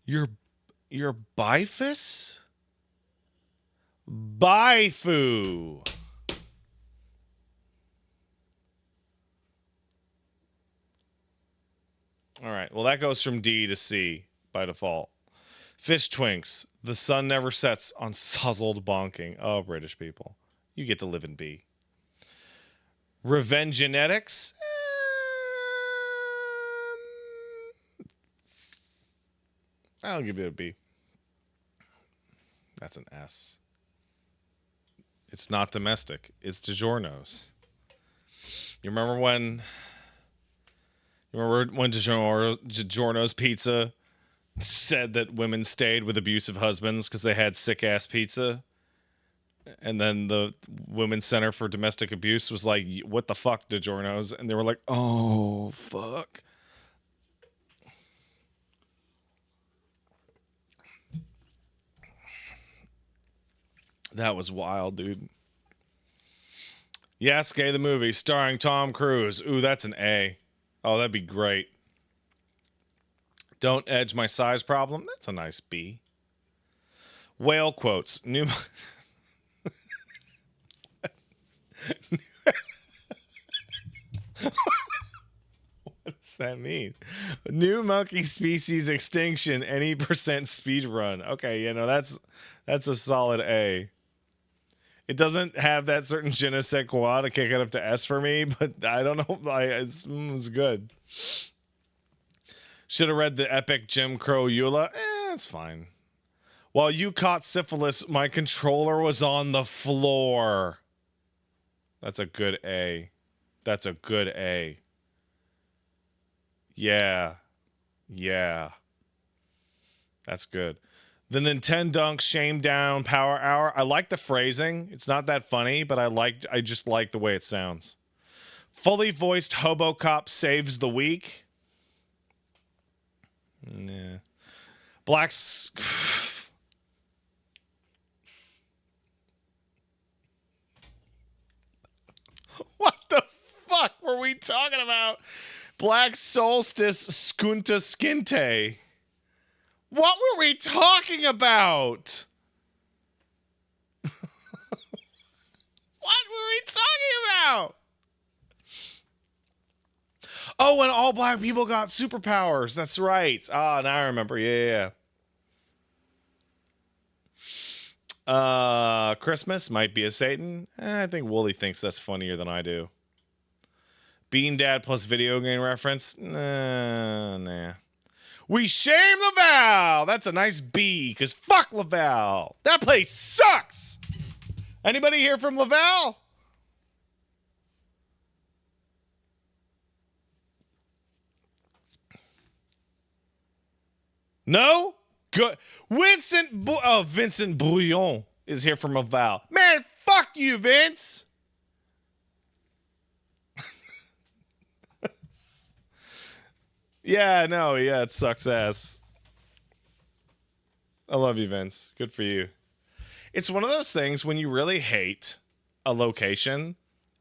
Your bifus? Baifu. All right. Well, that goes from D to C by default. Fish twinks. The sun never sets on suzzled bonking. Oh, British people. You get to live in B. Revenge genetics. I'll give it a B. That's an S. It's not domestic. It's DiGiorno's. You remember when DiGiorno's Pizza said that women stayed with abusive husbands because they had sick-ass pizza? And then the Women's Center for Domestic Abuse was like, what the fuck, DiGiorno's? And they were like, oh, fuck. That was wild, dude. Yasuke the movie starring Tom Cruise. Ooh, that's an A. Oh, that'd be great. Don't edge my size problem. That's a nice B. Whale quotes. What does that mean? New monkey species extinction. Any % speed run. Okay, that's a solid A. It doesn't have that certain je ne sais quoi to kick it up to S for me, but I don't know. It's good. Should have read the epic Jim Crow Eula. It's fine. While you caught syphilis, my controller was on the floor. That's a good A. That's a good A. Yeah. That's good. The Nintendo Shame Down Power Hour. I like the phrasing. It's not that funny, but I just like the way it sounds. Fully voiced Hobocop saves the week. Yeah. Blacks. What the fuck were we talking about? Black Solstice Skunta Skinte. What were we talking about? What were we talking about? Oh, and all black people got superpowers. That's right. Ah, now I remember. Yeah. Christmas might be a Satan. I think Wooly thinks that's funnier than I do. Bean Dad plus video game reference? Nah. We shame Laval. That's a nice B, because fuck Laval. That place sucks. Anybody here from Laval? No? Good. Vincent Bouillon is here from Laval. Man, fuck you, Vince. Yeah, no, yeah, it sucks ass. I love you, Vince. Good for you. It's one of those things when you really hate a location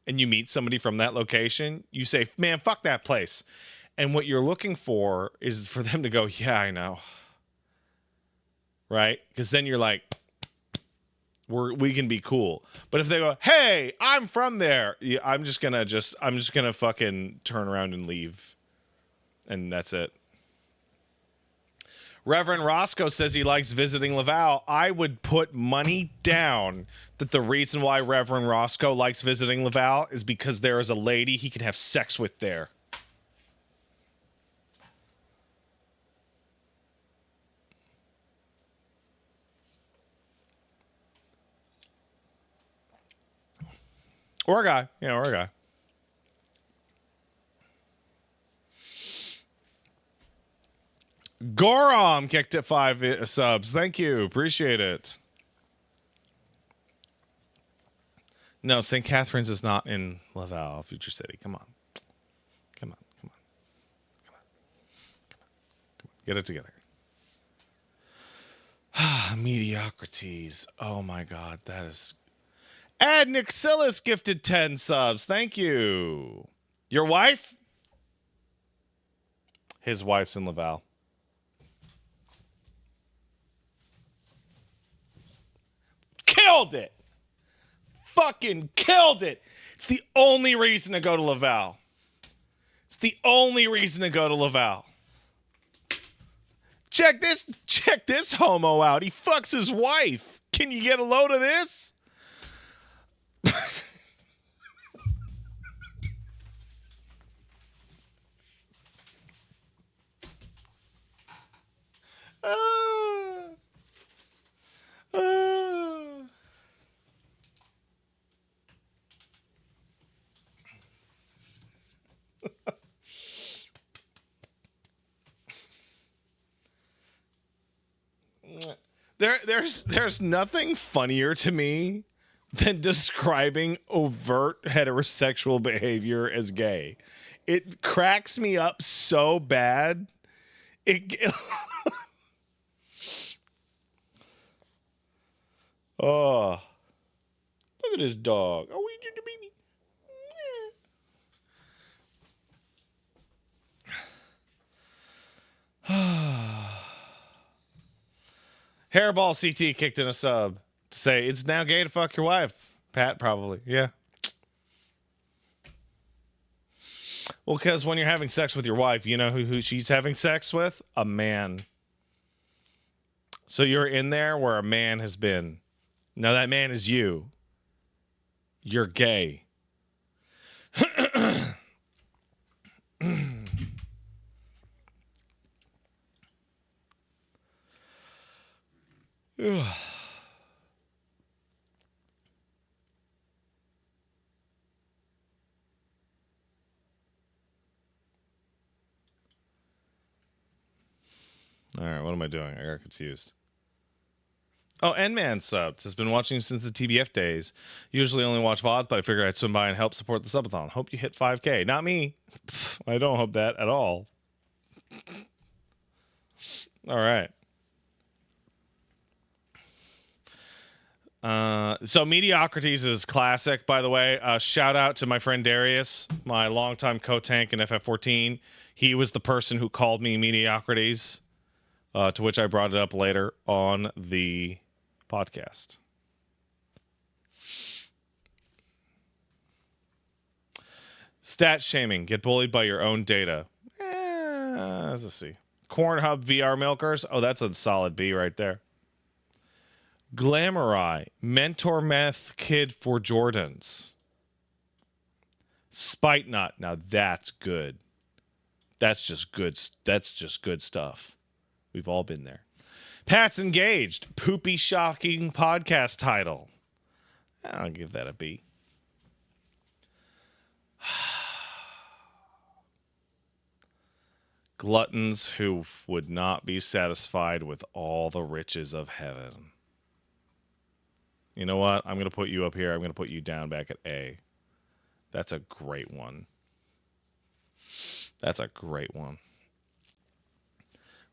and you meet somebody from that location, you say, man, fuck that place. And what you're looking for is for them to go, yeah, I know. Right? Because then you're like, we can be cool. But if they go, hey, I'm from there, I'm just gonna fucking turn around and leave. And that's it. Reverend Roscoe says he likes visiting Laval. I would put money down that the reason why Reverend Roscoe likes visiting Laval is because there is a lady he can have sex with there. Or a guy. Yeah, or a guy. Gorom kicked at 5 subs. Thank you. Appreciate it. No, St. Catharines is not in Laval, Future City. Come on. Get it together. Mediocrities. Oh my God. That is... Ad Nixilis gifted 10 subs. Thank you. Your wife? His wife's in Laval. Killed it. Fucking killed it. It's the only reason to go to Laval. It's the only reason to go to Laval. Check this homo out. He fucks his wife. Can you get a load of this? There's nothing funnier to me than describing overt heterosexual behavior as gay. It cracks me up so bad. Oh, look at this dog. Oh, we did the baby. Hairball CT kicked in a sub to say it's now gay to fuck your wife. Pat, probably. Yeah. Well, because when you're having sex with your wife, you know who she's having sex with? A man. So you're in there where a man has been. Now that man is you. You're gay. All right, what am I doing? I got confused. Oh, N-Man subbed. Has been watching since the TBF days. Usually only watch VODs, but I figured I'd swim by and help support the subathon. Hope you hit 5K. Not me. I don't hope that at all. All right. So Mediocrities is classic, by the way. Shout out to my friend Darius, my longtime co-tank in FF14. He was the person who called me Mediocrities, to which I brought it up later on the podcast. Stat shaming. Get bullied by your own data. Let's see. Cornhub VR milkers. Oh, that's a solid B right there. Glamour mentor meth kid for Jordans. Spite Nut. Now that's good. That's just good. That's just good stuff. We've all been there. Pat's engaged. Poopy shocking podcast title. I'll give that a B. Gluttons who would not be satisfied with all the riches of heaven. You know what? I'm going to put you up here. I'm going to put you down back at A. That's a great one. That's a great one.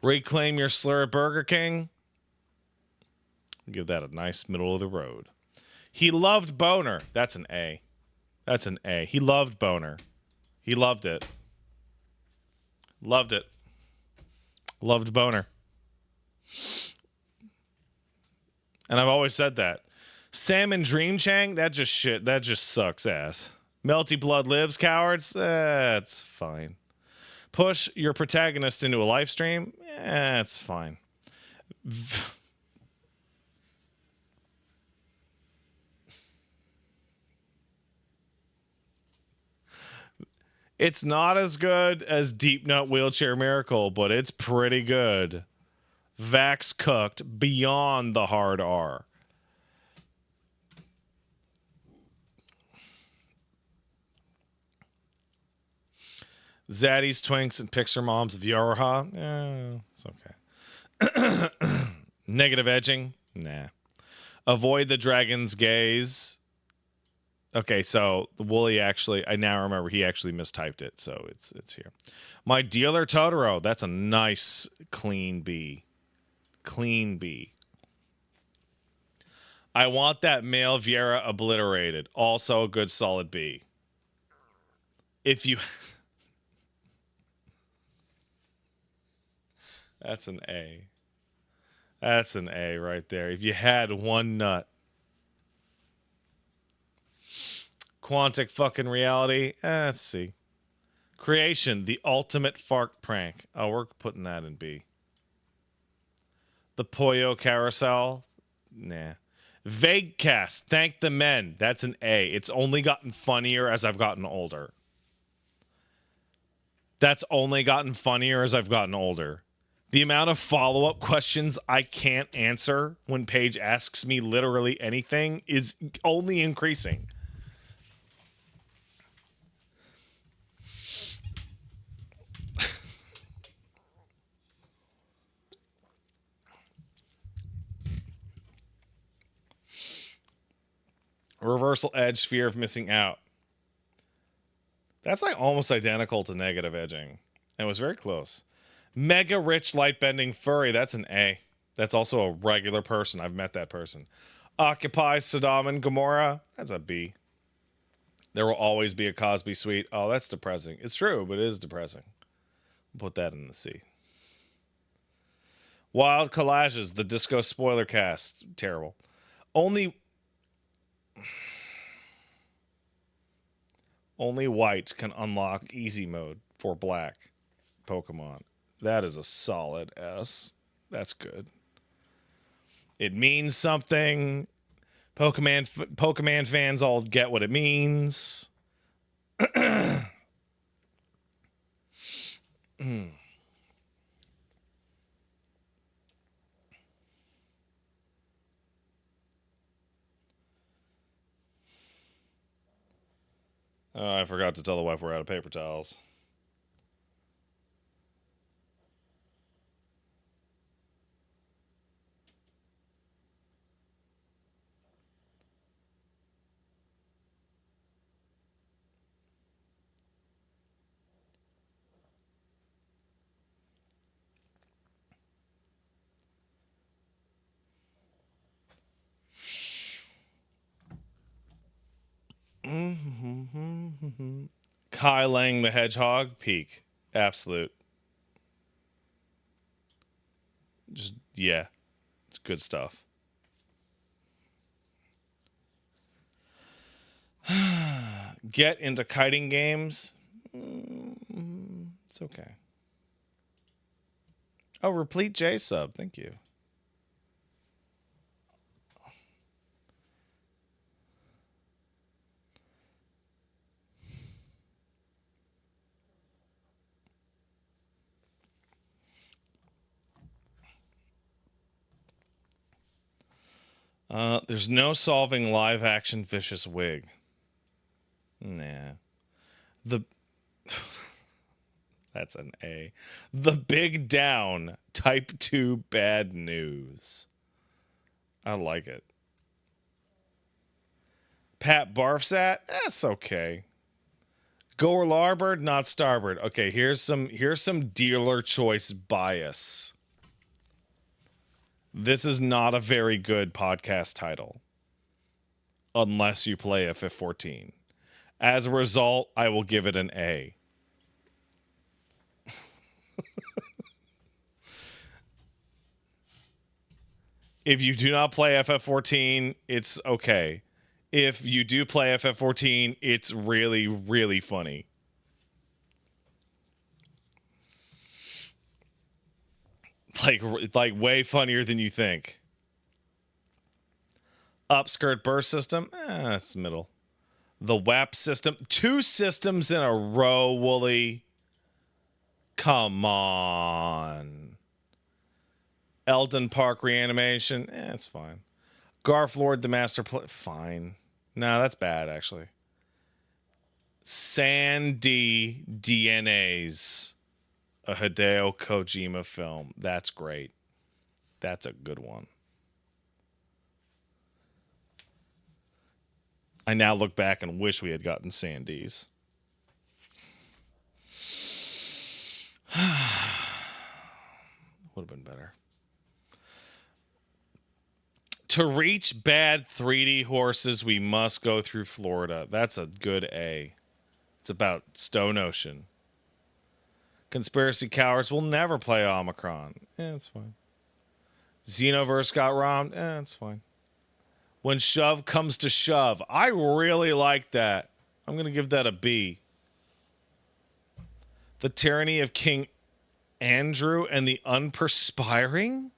Reclaim your slur at Burger King. Give that a nice middle of the road. He loved Boner. That's an A. That's an A. He loved Boner. He loved it. Loved it. Loved Boner. And I've always said that. Salmon Dream Chang, that just shit. That just sucks ass. Melty Blood Lives, cowards. That's fine. Push your protagonist into a live stream. That's fine. It's not as good as Deep Nut Wheelchair Miracle, but it's pretty good. Vax cooked beyond the hard R. Zaddies, Twinks, and Pixar Moms of Yorha. It's okay. Negative edging? Nah. Avoid the dragon's gaze. Okay, so the Wooly actually, I now remember he actually mistyped it, so it's here. My Dealer Totoro. That's a nice clean B. Clean B. I want that male Viera obliterated. Also a good solid B. If you... That's an A. That's an A right there. If you had one nut. Quantic fucking reality. Let's see. Creation, the ultimate fart prank. Oh, we're putting that in B. The Pollo Carousel. Nah. Vague cast. Thank the men. That's an A. It's only gotten funnier as I've gotten older. That's only gotten funnier as I've gotten older. The amount of follow-up questions I can't answer when Paige asks me literally anything is only increasing. Reversal edge, fear of missing out. That's like almost identical to negative edging. It was very close. Mega rich light bending furry. That's an A. That's also a regular person. I've met that person. Occupy Saddam and Gomorrah. That's a B. There will always be a Cosby suite. Oh, that's depressing. It's true, but it is depressing. Put that in the C. Wild Collages, the disco spoiler cast. Terrible. Only white can unlock easy mode for black Pokemon. That is a solid S. That's good. It means something. Pokemon fans all get what it means. Oh, I forgot to tell the wife we're out of paper towels. Kai Lang the Hedgehog, peak. Absolute. Just, yeah. It's good stuff. Get into kiting games. It's okay. Oh, Replete J sub. Thank you. There's no solving live action vicious wig. Nah. The That's an A. The Big Down, Type 2 Bad News. I like it. Pat Barfsat, that's okay. Goer Larboard, not Starboard. Okay, here's some dealer choice bias. This is not a very good podcast title. Unless you play FF14. As a result, I will give it an A. If you do not play FF14, it's okay. If you do play FF14, it's really, really funny. Like way funnier than you think. Upskirt burst system, that's middle. The WAP system, 2 systems in a row, Wooly. Come on. Eldon Park reanimation, it's fine. Garf Lord the Master fine. No, that's bad actually. Sandy DNAs, a Hideo Kojima film. That's great. That's a good one. I now look back and wish we had gotten Sandy's. Would have been better. To reach bad 3D horses, we must go through Florida. That's a good A. It's about Stone Ocean. Conspiracy cowards will never play Omicron. It's fine. Xenoverse got robbed. It's fine. When shove comes to shove. I really like that. I'm going to give that a B. The Tyranny of King Andrew and the Unperspiring?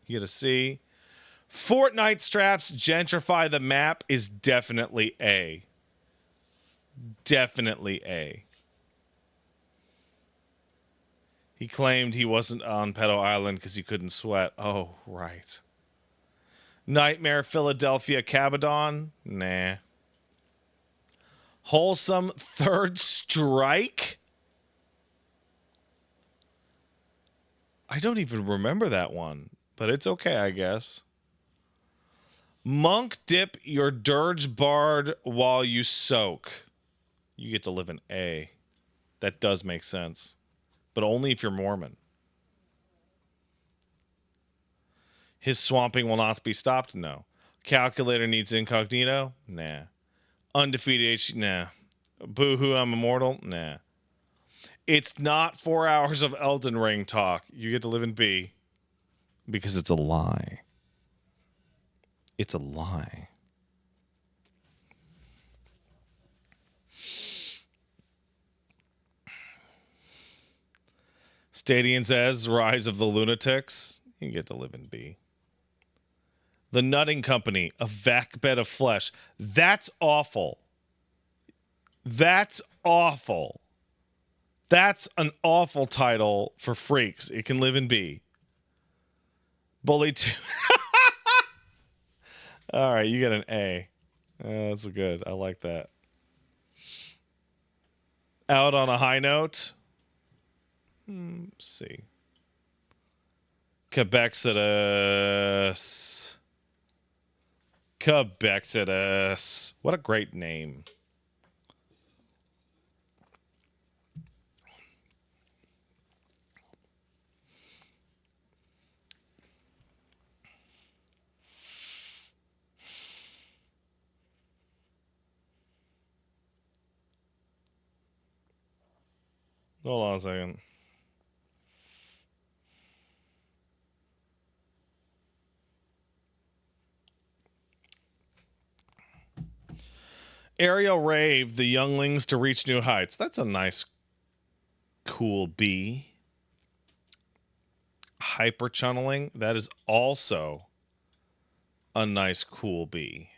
You get a C. Fortnite straps gentrify the map is definitely A. Definitely A. He claimed he wasn't on Pedo Island because he couldn't sweat. Oh, right. Nightmare Philadelphia Cabadon? Nah. Wholesome Third Strike? I don't even remember that one, but it's okay, I guess. Monk dip your dirge bard while you soak. You get to live in A. That does make sense. But only if you're Mormon. His swamping will not be stopped? No. Calculator needs incognito? Nah. Undefeated H? Nah. Boo-hoo, I'm immortal? Nah. It's not 4 hours of Elden Ring talk. You get to live in B. Because it's a lie. It's a lie. Stadium says Rise of the Lunatics. You get to live in B. The Nutting Company, a vac bed of flesh. That's awful. That's awful. That's an awful title for freaks. It can live in B. Bully 2. All right, you get an A. That's good. I like that. Out on a high note. C. Quebexodus. Quebexodus. What a great name. Hold on a second. Ariel raved the younglings to reach new heights. That's a nice, cool B. Hyper channeling. That is also a nice, cool B.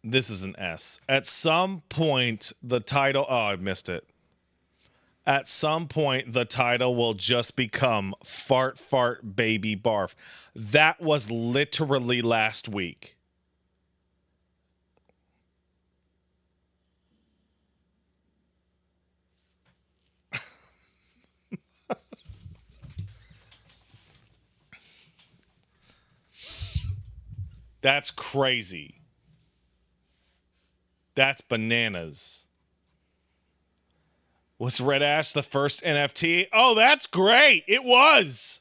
This is an S. At some point, the title... Oh, I missed it. At some point, the title will just become Fart Fart Baby Barf. That was literally last week. That's crazy. That's bananas. Was Red Ash the first NFT? Oh, that's great. It was.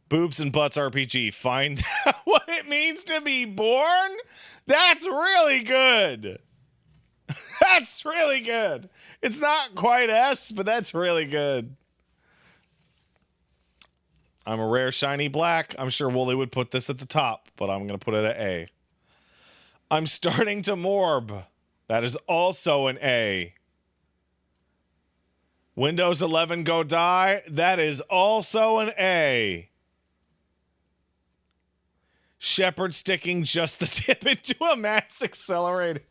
Boobs and Butts RPG. Find out what it means to be born? That's really good. That's really good. It's not quite S, but that's really good. I'm a rare shiny black. I'm sure Wooly would put this at the top, but I'm going to put it at A. I'm starting to morb. That is also an A. Windows 11 go die. That is also an A. Shepard sticking just the tip into a mass accelerator.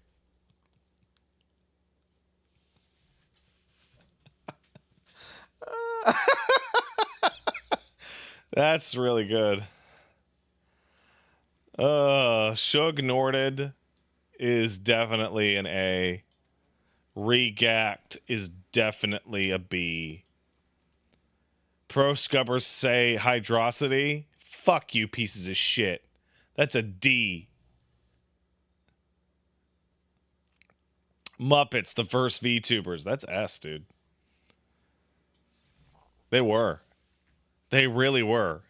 That's really good. Shug Norded is definitely an A. Regacked is definitely a B. Pro Scubbers say Hydrosity. Fuck you, pieces of shit. That's a D. Muppets, the first VTubers. That's S, dude. They were. They really were.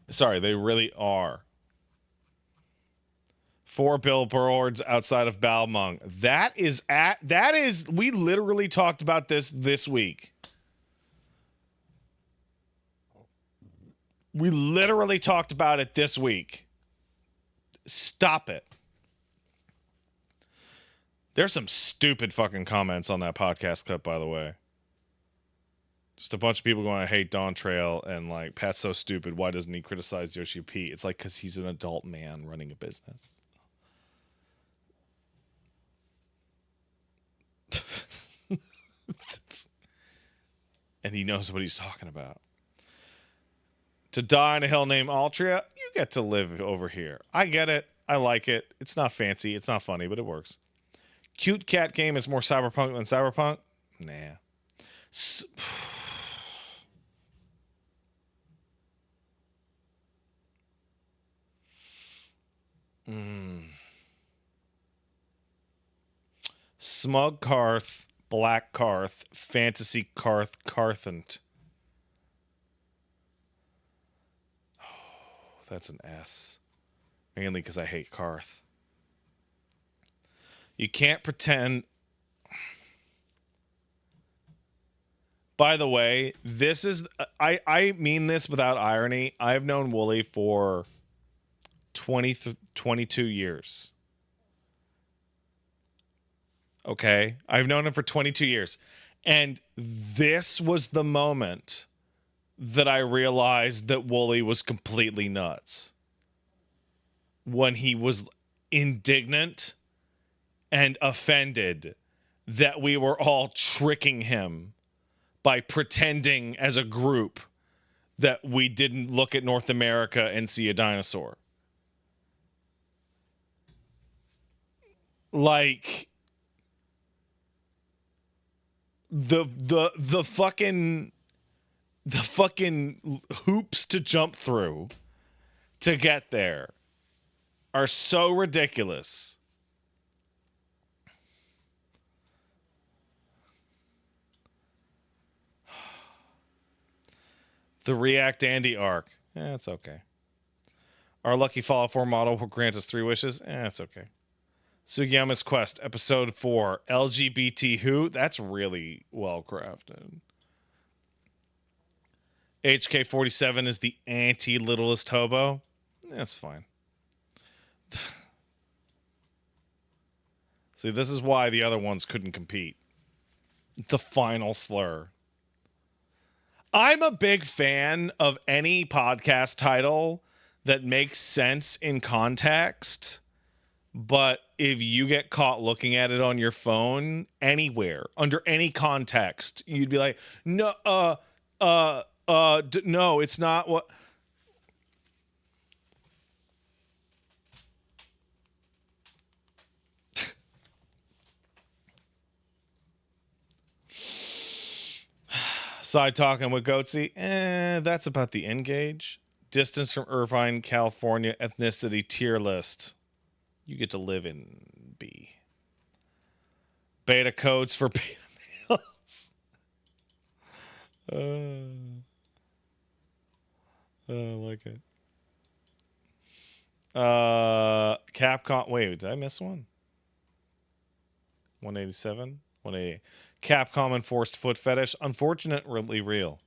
Sorry, they really are. 4 billboards outside of Balmung. That is, we literally talked about this week. We literally talked about it this week. Stop it. There's some stupid fucking comments on that podcast clip, by the way. Just a bunch of people going, I hate Dawn Trail, and like, Pat's so stupid. Why doesn't he criticize Yoshi P? It's like, because he's an adult man running a business. And he knows what he's talking about. To die in a hill named Altria, you get to live over here. I get it. I like it. It's not fancy. It's not funny, but it works. Cute cat game is more cyberpunk than cyberpunk? Nah. Smug Karth, Black Karth, Fantasy Karth, Karthant. Oh, that's an S. Mainly because I hate Karth. You can't pretend... By the way, this is... I mean this without irony. I've known Wooly for 22 years. Okay? I've known him for 22 years. And this was the moment that I realized that Wooly was completely nuts. When he was indignant and offended that we were all tricking him by pretending as a group that we didn't look at North America and see a dinosaur. Like the fucking hoops to jump through to get there are so ridiculous. The React Andy arc. It's okay. Our lucky Fallout 4 model will grant us 3 wishes. That's okay. Sugiyama's Quest, Episode 4, LGBT Who? That's really well crafted. HK-47 is the anti-littlest hobo. That's fine. See, this is why the other ones couldn't compete. The final slur. I'm a big fan of any podcast title that makes sense in context, but if you get caught looking at it on your phone anywhere, under any context, you'd be like, no, no, it's not what... Side talking with Goatsy. That's about the engage. Distance from Irvine, California. Ethnicity tier list. You get to live in B. Beta codes for beta males. I like it. Capcom. Wait, did I miss one? 187? 188. Capcom enforced foot fetish. Unfortunately real.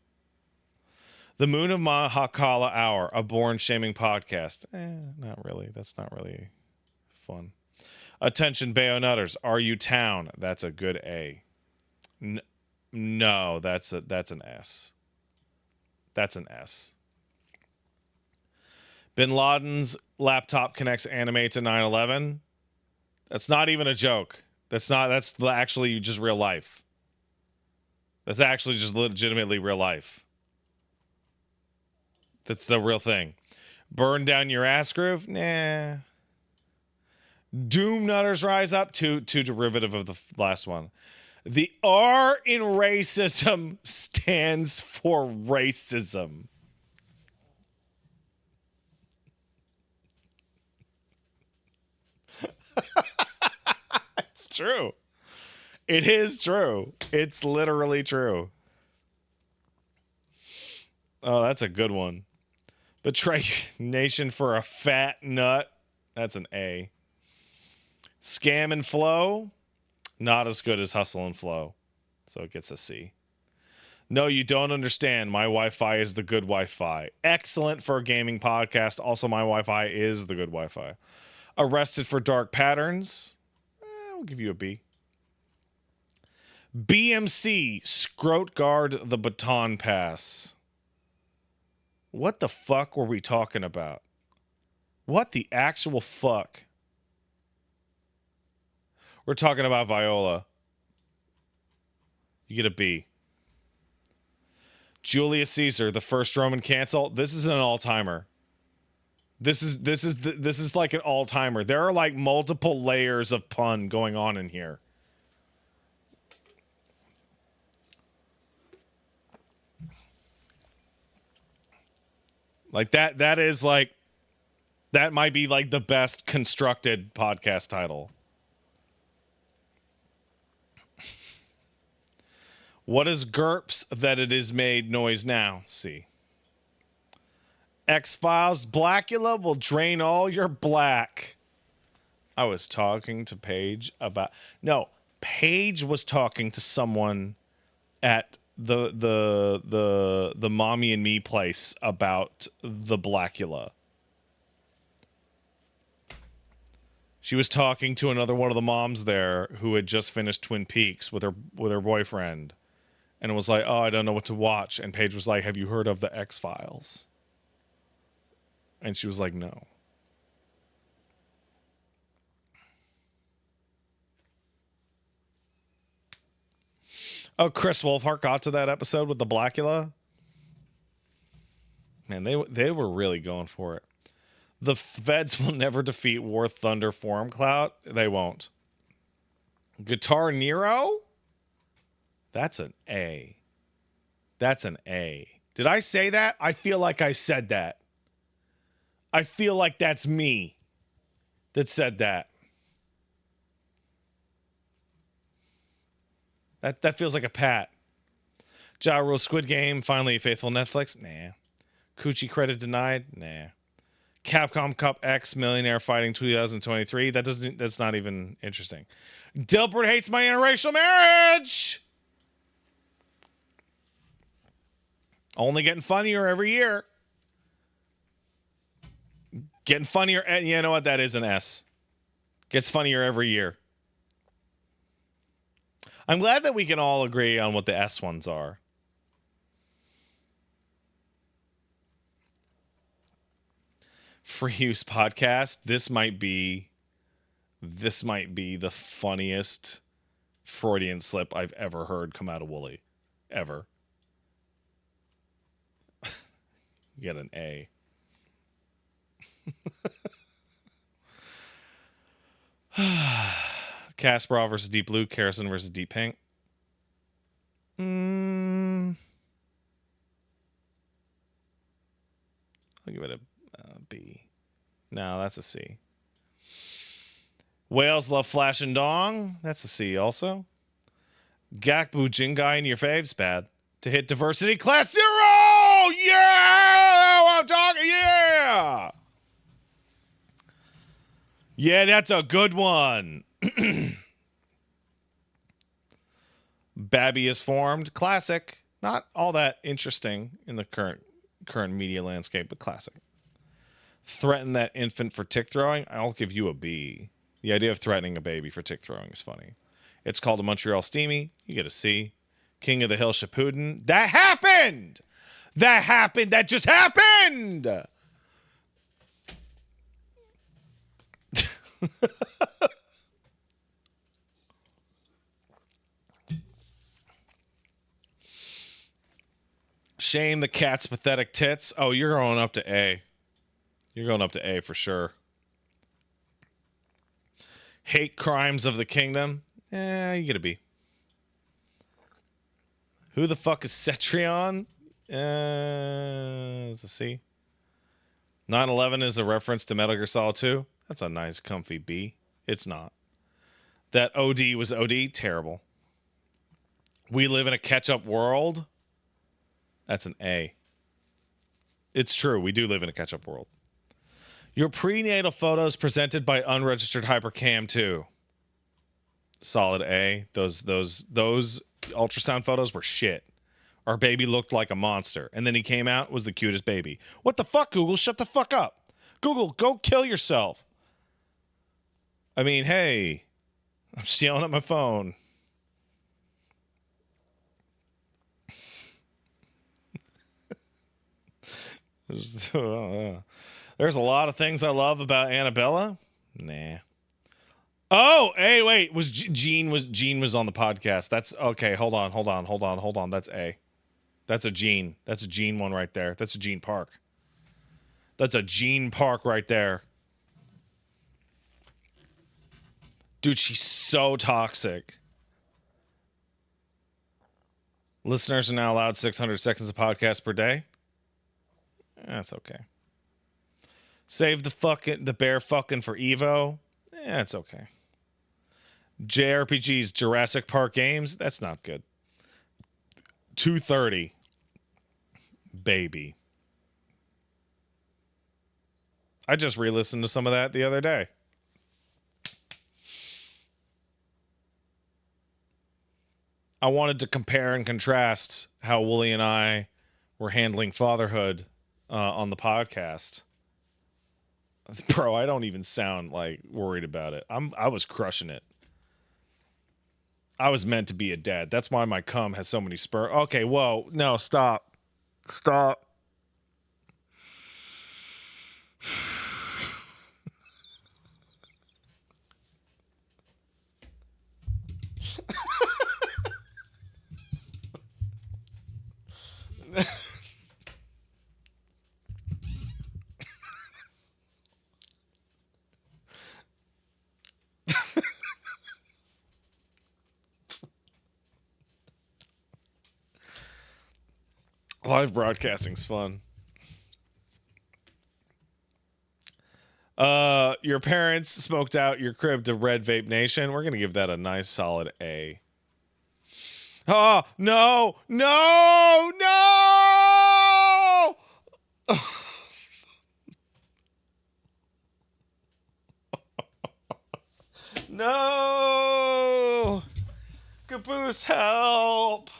The Moon of Mahakala Hour, a born shaming podcast. Not really. That's not really fun. Attention, Bayonetters. Are you town? That's a good A. No, that's an S. That's an S. Bin Laden's laptop connects anime to 9/11. That's not even a joke. That's actually just real life. That's actually just legitimately real life. That's the real thing. Burn down your ass groove? Nah. Doom Nutters Rise Up? Too derivative of the last one. The R in racism stands for racism. It's true. It is true. It's literally true. Oh, that's a good one. Betray nation for a fat nut. That's an A. Scam and flow. Not as good as hustle and flow. So it gets a C. No, you don't understand. My Wi-Fi is the good Wi-Fi. Excellent for a gaming podcast. Also, my Wi-Fi is the good Wi-Fi. Arrested for dark patterns. I'll give you a B. BMC, Scrote Guard the Baton Pass. What the fuck were we talking about? What the actual fuck? We're talking about Viola. You get a B. Julius Caesar, the first Roman cancel. This is an all-timer. This is like an all-timer. There are like multiple layers of pun going on in here. Like that is like, that might be like the best constructed podcast title. What is GURPS that it is made noise now? See. X-Files, Blackula will drain all your black. I was talking to Paige about... No, Paige was talking to someone at the Mommy and Me place about the Blackula. She was talking to another one of the moms there who had just finished Twin Peaks with her boyfriend. And it was like, oh, I don't know what to watch. And Paige was like, have you heard of the X-Files? And she was like, no. Oh, Chris Wolfhart got to that episode with the Blackula. Man, they were really going for it. The feds will never defeat War Thunder Forum Clout. They won't. Guitar Nero? That's an A. That's an A. Did I say that? I feel like I said that. I feel like that's me that said that. That feels like a pat. Ja Rule Squid Game, finally a faithful Netflix? Nah. Coochie credit denied? Nah. Capcom Cup X Millionaire Fighting 2023. That's not even interesting. Dilbert hates my interracial marriage. Only getting funnier every year. Getting funnier. And you know what? That is an S. Gets funnier every year. I'm glad that we can all agree on what the S ones are. Free use podcast. This might be the funniest Freudian slip I've ever heard come out of Wooly. Ever. You get an A. Kasparov versus Deep Blue. Karrason versus Deep Pink. I'll give it a B. No, that's a C. Whales love Flash and Dong. That's a C also. Gakbu Jingai in your faves bad. To hit diversity class 0! Yeah! I'm talking, yeah! Yeah, that's a good one. Babby is formed. Classic. Not all that interesting in the current media landscape, but classic. Threaten that infant for tick throwing. I'll give you a B. The idea of threatening a baby for tick throwing is funny. It's called a Montreal Steamy. You get a C. King of the Hill Shippuden. That happened! That happened! That just happened! Shame the cat's pathetic tits. Oh, you're going up to A. You're going up to A for sure. Hate crimes of the kingdom. You get a B. Who the fuck is Cetrion? It's a C. 9/11 is a reference to Metal Gear Solid 2. That's a nice, comfy B. It's not. That OD was OD. Terrible. We live in a catch-up world. That's an A. It's true. We do live in a catch-up world. Your prenatal photos presented by unregistered hypercam 2. Solid A. Those ultrasound photos were shit. Our baby looked like a monster. And then he came out, was the cutest baby. What the fuck, Google? Shut the fuck up. Google, go kill yourself. I mean, hey. I'm just yelling at my phone. There's a lot of things I love about Annabella. Nah. Oh, hey, wait. Gene was on the podcast. That's okay. Hold on. That's A. That's a Gene. That's a Gene one right there. That's a Gene Park. That's a Gene Park right there. Dude, she's so toxic. Listeners are now allowed 600 seconds of podcast per day. That's okay. Save the bear fucking for Evo. It's okay. JRPG's Jurassic Park games. That's not good. 230. Baby. I just re-listened to some of that the other day. I wanted to compare and contrast how Wooly and I were handling fatherhood on the podcast. Bro, I don't even sound like worried about it. I was crushing it. I was meant to be a dad. That's why my cum has so many sperm. Okay, whoa. No, stop. Stop. Live broadcasting's fun. Your parents smoked out your crib to Red Vape Nation. We're gonna give that a nice solid A. Oh, no! No! Caboose, help!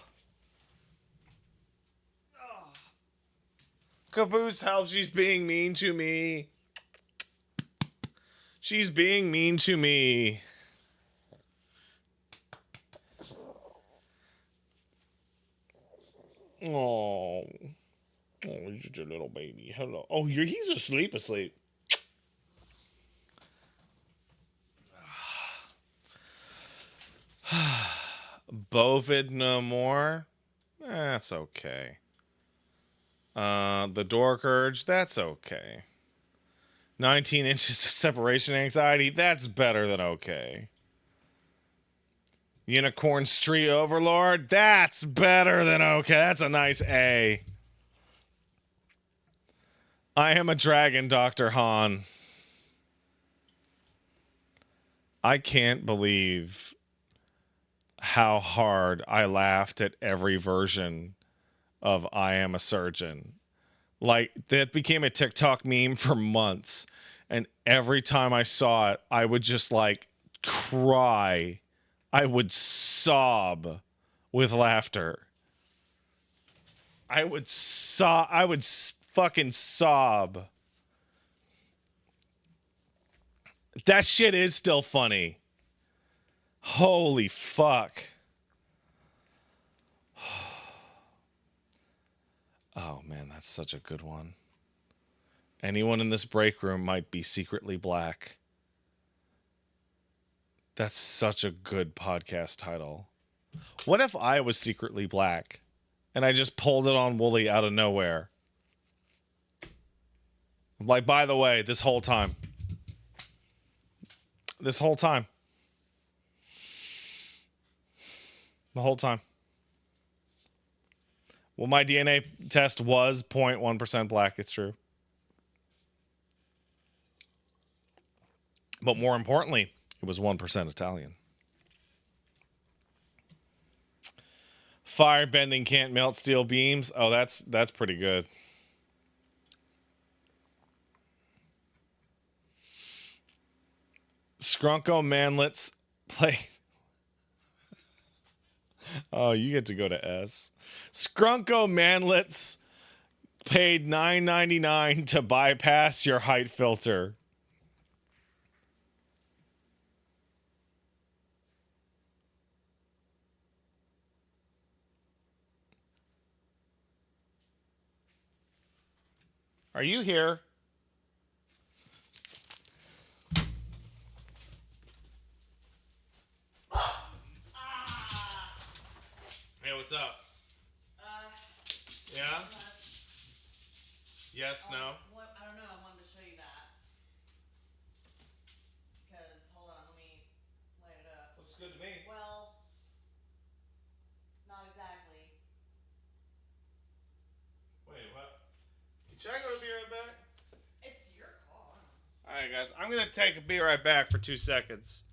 Caboose, help. She's being mean to me. She's being mean to me. Oh. Oh, he's just a little baby. Hello. Oh, he's asleep. Bovid no more. That's okay. The Dork Urge. That's okay. 19 inches of separation anxiety. That's better than okay. Unicorn Street Overlord. That's better than okay. That's a nice A. I am a dragon, Dr. Han. I can't believe how hard I laughed at every version of I am a surgeon. Like, that became a TikTok meme for months. And every time I saw it, I would just like cry. I would sob with laughter. I would fucking sob. That shit is still funny. Holy fuck. Oh man, that's such a good one. Anyone in this break room might be secretly black. That's such a good podcast title. What if I was secretly black and I just pulled it on Wooly out of nowhere? Like, by the way, this whole time. The whole time. Well, my DNA test was 0.1% black. It's true. But more importantly, it was 1% Italian. Firebending can't melt steel beams. Oh, that's pretty good. Scrunko manlets play. Oh, you get to go to S. Scrunko manlets paid $9.99 to bypass your height filter. Are you here? Hey, what's up? Yeah? Yes, no?
What? I don't know. I wanted to show you that. Because, hold on, let me light it up.
Looks good to me.
Well, not exactly.
Wait, what? Should I go to be right back?
It's your car.
Alright, guys. I'm going to be right back for 2 seconds.